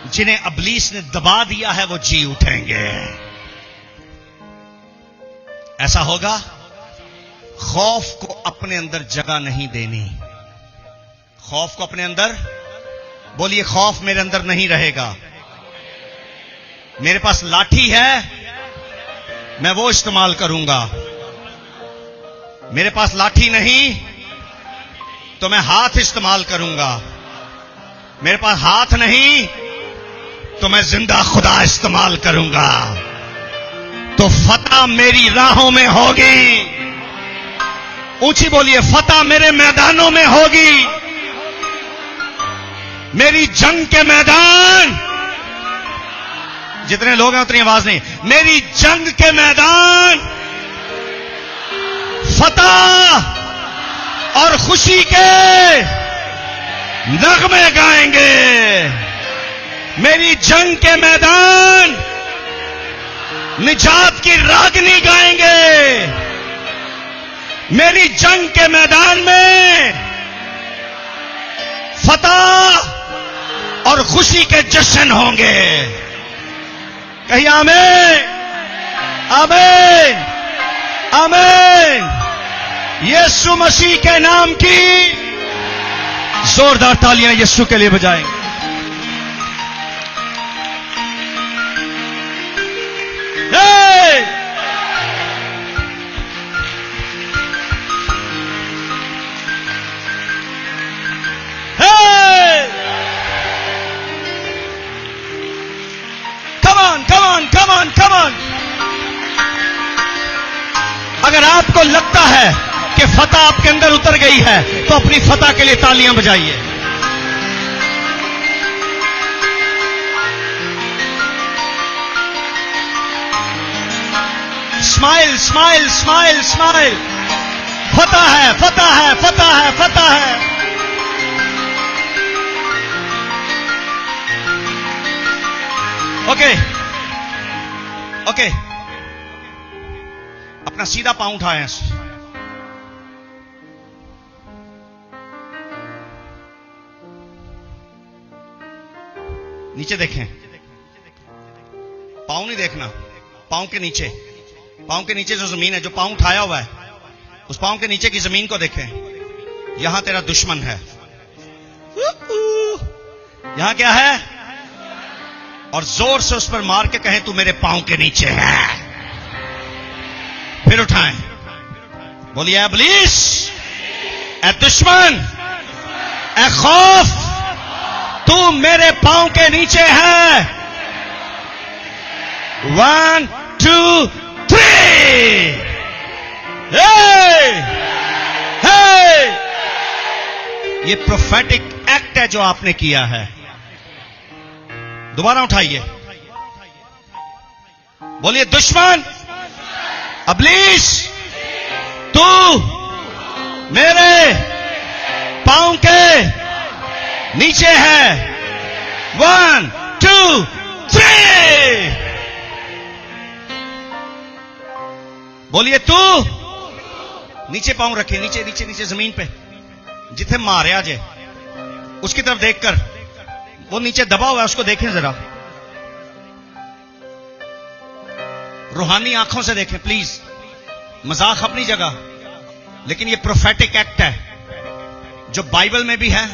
जिन्हें इब्लीस ने दबा दिया है वो जी उठेंगे। ऐसा होगा। खौफ को अपने अंदर जगह नहीं देनी। खौफ को अपने अंदर, बोलिए खौफ मेरे अंदर नहीं रहेगा। मेरे पास लाठी है, मैं वो इस्तेमाल करूंगा। मेरे पास लाठी नहीं तो मैं हाथ इस्तेमाल करूंगा। मेरे पास हाथ नहीं तो मैं जिंदा खुदा इस्तेमाल करूंगा। तो फतह मेरी राहों में होगी। ऊंची बोलिए, फतह मेरे मैदानों में होगी। मेरी जंग के मैदान, जितने लोग हैं उतनी आवाज नहीं, मेरी जंग के मैदान फतह और खुशी के नगमे गाएंगे। मेरी जंग के मैदान निजात की रागनी गाएंगे। मेरी जंग के मैदान में फतह और खुशी के जश्न होंगे। कहिए आमीन, आमीन, आमीन। यीशु मसीह के नाम की जोरदार तालियां यीशु के लिए बजाएंगे। हे! हे! Come on, come on, come on, come on। अगर आपको लगता है कि फतह आपके अंदर उतर गई है तो अपनी फतह के लिए तालियां बजाइए। Smile, smile, smile, smile. फतह है, फतह है, फतह है, फतह है। Okay, okay. अपना सीधा पांव उठाएं। नीचे देखें, पांव नहीं देखना, पांव के नीचे, पांव के नीचे जो जमीन है, जो पांव उठाया हुआ है, उस पांव के नीचे की जमीन को देखें। यहां तेरा दुश्मन है। यहां क्या है? और जोर से उस पर मार के कहें तू मेरे पांव के नीचे है। फिर उठाएं, बोलिए इब्लीस, ए दुश्मन, ए खौफ, तू मेरे पांव के नीचे है। 1 2 3। ये प्रोफेटिक एक्ट है जो आपने किया है। दोबारा उठाइए, बोलिए दुश्मन, इब्लीस, तू मेरे पांव के नीचे है। 1 2 3। बोलिए तू, नीचे पांव रखे, नीचे नीचे नीचे जमीन पे, जिथे मारे जे उसकी तरफ देखकर, वो नीचे दबा हुआ है उसको देखें जरा, रूहानी आंखों से देखें प्लीज। मजाक अपनी जगह, लेकिन ये प्रोफेटिक एक्ट है जो बाइबल में भी है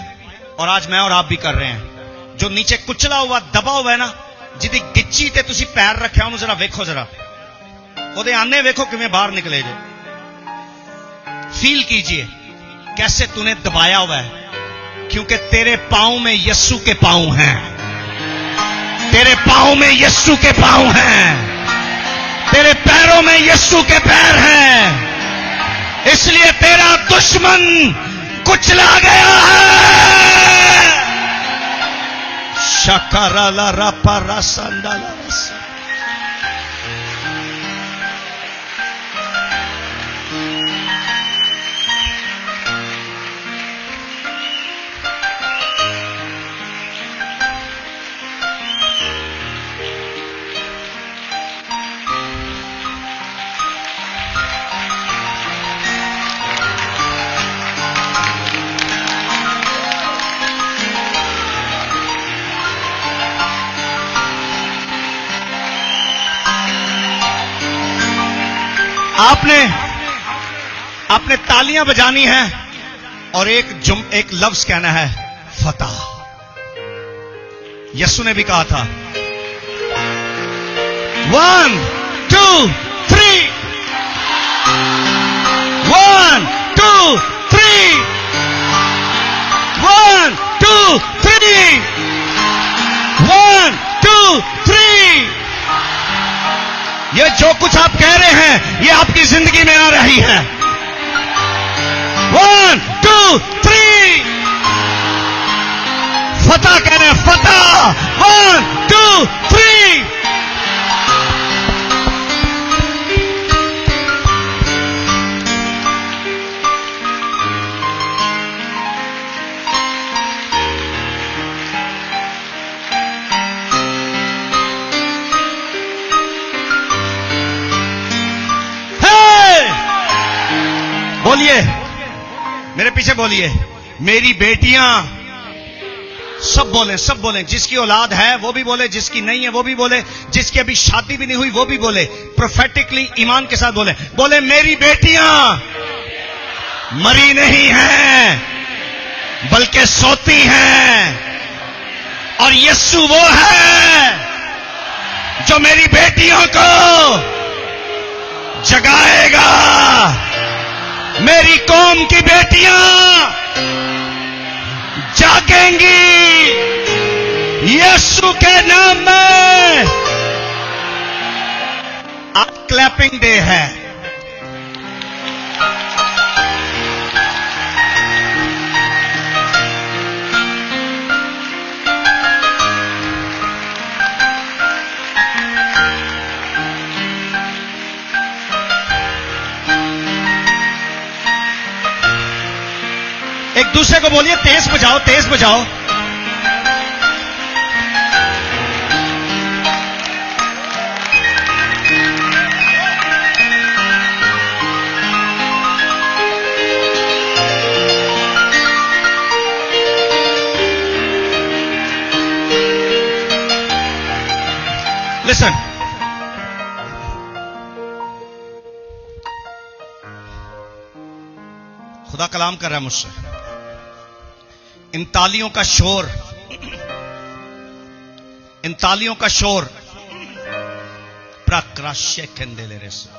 और आज मैं और आप भी कर रहे हैं। जो नीचे कुचला हुआ दबा हुआ है ना, जिदी गिच्ची ते तुसी पैर रखा उन्होंने जरा वेखो, जरा ओदे आने वेखो किमें बाहर निकले जे। फील कीजिए कैसे तूने दबाया हुआ है, क्योंकि तेरे पांव में यीशु के पांव हैं। तेरे पांव में यीशु के पांव हैं। तेरे पैरों में यीशु के पैर हैं। इसलिए तेरा दुश्मन कुचला गया है। शकराला रपा रसंदाला रस। आपने तालियां बजानी है और एक लफ्ज कहना है, फतह। यीशु ने भी कहा था 1 2 3। 1 2 3। 1 2 3। 1 2 3। ये जो कुछ आप कह रहे हैं ये आपकी जिंदगी में आ रही है। 1 2 3। फतह कहना है, फतह। 1 2 3। बोलिए, मेरे पीछे बोलिए, मेरी बेटियां। सब बोले, सब बोले, जिसकी औलाद है वो भी बोले, जिसकी नहीं है वो भी बोले, जिसकी अभी शादी भी नहीं हुई वो भी बोले, प्रोफेटिकली ईमान के साथ बोले, बोले मेरी बेटियां मरी नहीं हैं बल्कि सोती हैं, और यीशु वो है जो मेरी बेटियों को जगाएगा। मेरी कौम की बेटियां जागेंगी यीशु के नाम में। आज क्लैपिंग डे है। एक दूसरे को बोलिए, तेज बजाओ, तेज बजाओ। लिसन, खुदा कलाम कर रहा है मुझसे। इन तालियों का शोर, इन तालियों का शोर प्राक्राश्य खेंदेले रेस,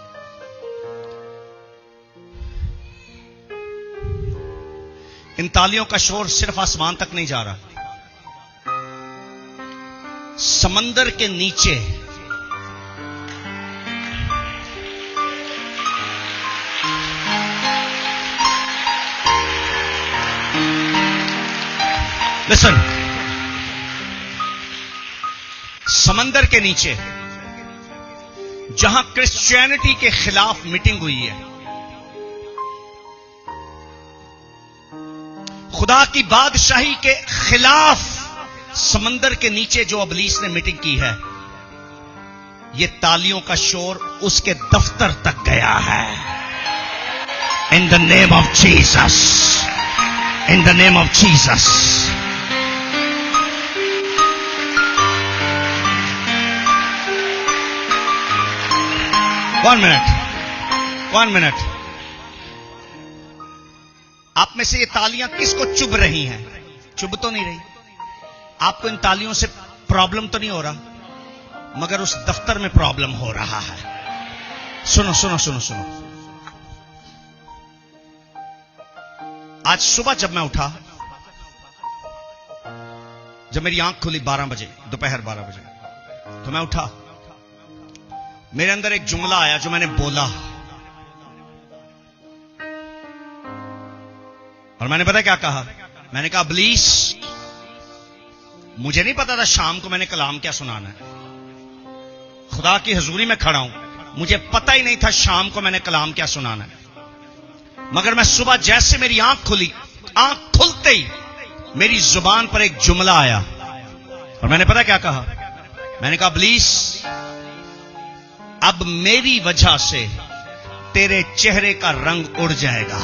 इन तालियों का शोर सिर्फ आसमान तक नहीं जा रहा, समंदर के नीचे लिसन, समंदर के नीचे जहां क्रिश्चियनिटी के खिलाफ मीटिंग हुई है, खुदा की बादशाही के खिलाफ समंदर के नीचे जो अबलीस ने मीटिंग की है, यह तालियों का शोर उसके दफ्तर तक गया है। In the name of Jesus, in the name of Jesus. One minute, आप में से ये तालियां किसको चुभ रही हैं? चुभ तो नहीं रही। आपको इन तालियों से प्रॉब्लम तो नहीं हो रहा, मगर उस दफ्तर में प्रॉब्लम हो रहा है। सुनो सुनो सुनो सुनो, आज सुबह जब मैं उठा, जब मेरी आंख खुली 12 बजे, दोपहर 12 बजे, तो मैं उठा, मेरे अंदर एक जुमला आया जो मैंने बोला, और मैंने पता क्या कहा? मैंने कहा, इब्लीस, मुझे नहीं पता था शाम को मैंने कलाम क्या सुनाना है। खुदा की हजूरी में खड़ा हूं, मुझे पता ही नहीं था शाम को मैंने कलाम क्या सुनाना है, मगर मैं सुबह जैसे मेरी आंख खुली, आंख खुलते ही मेरी जुबान पर एक जुमला आया, और मैंने पता क्या कहा? मैंने कहा, इब्लीस, अब मेरी वजह से तेरे चेहरे का रंग उड़ जाएगा।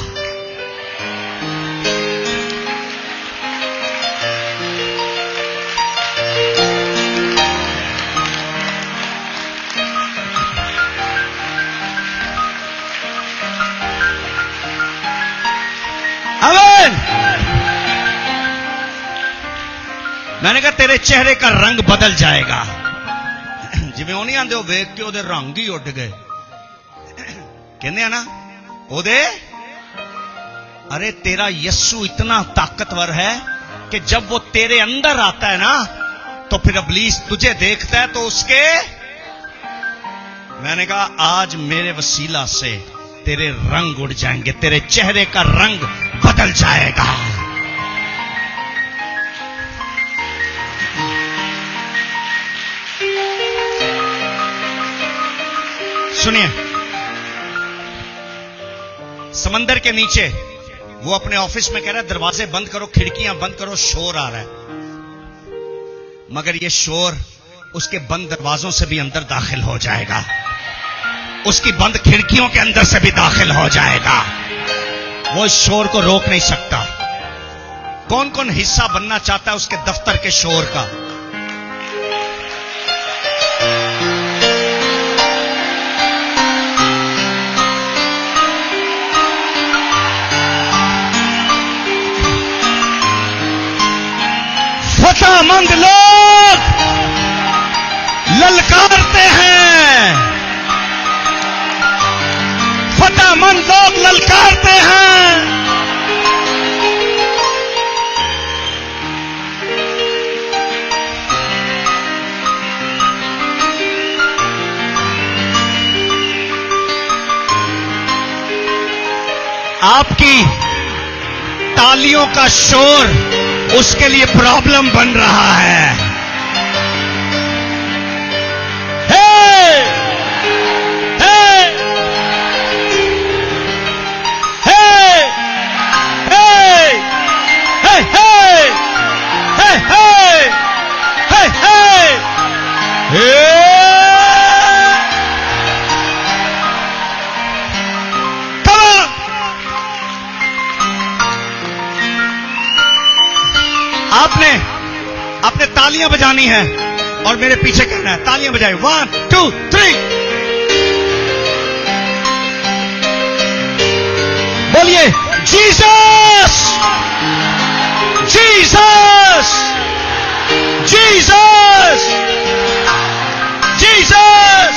आमीन। मैंने कहा, तेरे चेहरे का रंग बदल जाएगा। जिमें वो नहीं आंदे, वेख के ओदे रंग ही उड़ गए, कहने ना ओदे। अरे तेरा यस्सु इतना ताकतवर है कि जब वो तेरे अंदर आता है ना, तो फिर इब्लीस तुझे देखता है तो उसके। मैंने कहा, आज मेरे वसीला से तेरे रंग उड़ जाएंगे, तेरे चेहरे का रंग बदल जाएगा। सुनिए, समंदर के नीचे वो अपने ऑफिस में कह रहा है, दरवाजे बंद करो, खिड़कियां बंद करो, शोर आ रहा है। मगर ये शोर उसके बंद दरवाजों से भी अंदर दाखिल हो जाएगा, उसकी बंद खिड़कियों के अंदर से भी दाखिल हो जाएगा। वो इस शोर को रोक नहीं सकता। कौन कौन हिस्सा बनना चाहता है उसके दफ्तर के शोर का? फतेहमंद लोग ललकारते हैं, फतेहमंद लोग ललकारते हैं। आपकी तालियों का शोर उसके लिए प्रॉब्लम बन रहा है। हे! हे! हे! हे! हे! हे! हे! हे! हे! आपने तालियां बजानी है और मेरे पीछे कहना है, तालियां बजाए। 1 2 3 बोलिए Jesus Jesus Jesus Jesus.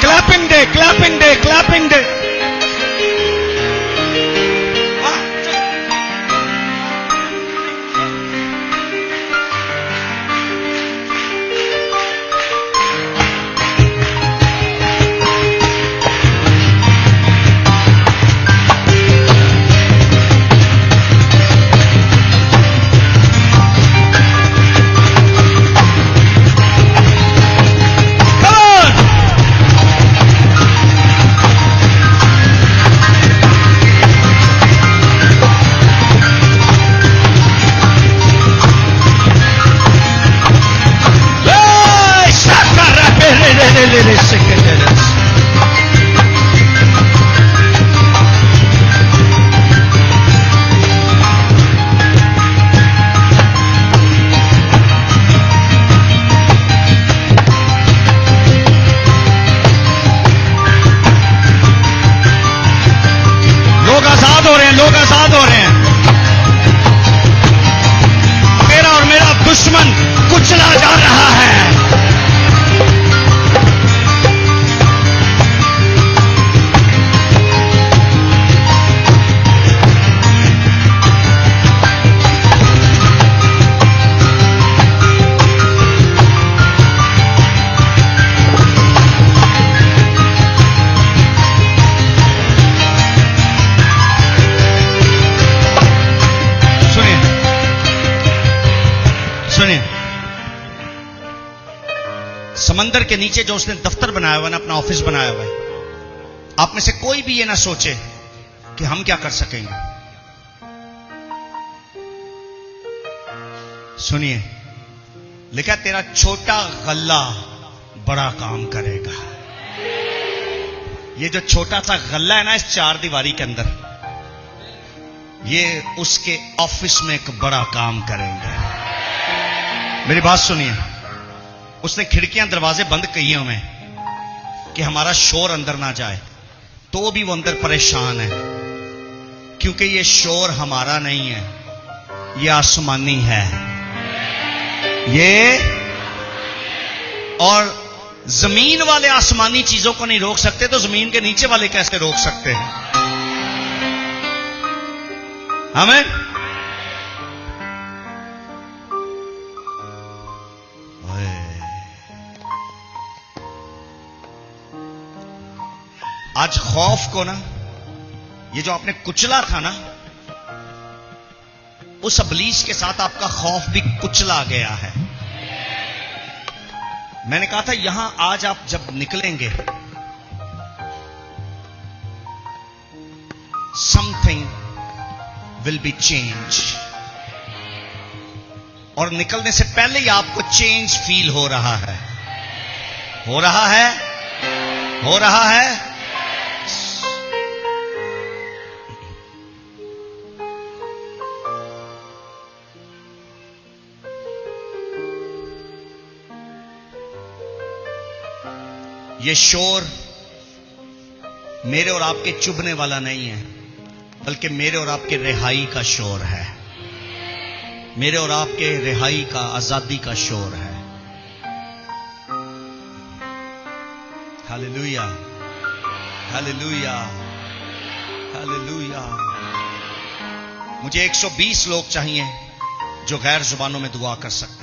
Clapping day clapping day clapping day. लोग आजाद हो रहे हैं। मेरा और मेरा दुश्मन कुचला जा रहा है। समंदर के नीचे जो उसने दफ्तर बनाया हुआ है ना, अपना ऑफिस बनाया हुआ है, आप में से कोई भी ये ना सोचे कि हम क्या कर सकेंगे। सुनिए, लिखा तेरा छोटा गल्ला बड़ा काम करेगा। ये जो छोटा सा गल्ला है ना इस चार दीवारी के अंदर, ये उसके ऑफिस में एक बड़ा काम करेंगे। मेरी बात सुनिए, उसने खिड़कियां दरवाजे बंद किए हुए कि हमारा शोर अंदर ना जाए, तो भी वो अंदर परेशान है, क्योंकि ये शोर हमारा नहीं है, ये आसमानी है। ये और जमीन वाले आसमानी चीजों को नहीं रोक सकते, तो जमीन के नीचे वाले कैसे रोक सकते हैं? हमें आज खौफ को ना, ये जो आपने कुचला था ना, उस अबलीस के साथ आपका खौफ भी कुचला गया है। मैंने कहा था यहां आज आप जब निकलेंगे, समथिंग विल बी चेंज, और निकलने से पहले ही आपको चेंज फील हो रहा है, हो रहा है, हो रहा है। ये शोर मेरे और आपके चुभने वाला नहीं है, बल्कि मेरे और आपके रिहाई का शोर है, मेरे और आपके रिहाई का, आजादी का शोर है। Hallelujah, hallelujah, hallelujah. मुझे 120 लोग चाहिए जो गैर जुबानों में दुआ कर सकते हैं।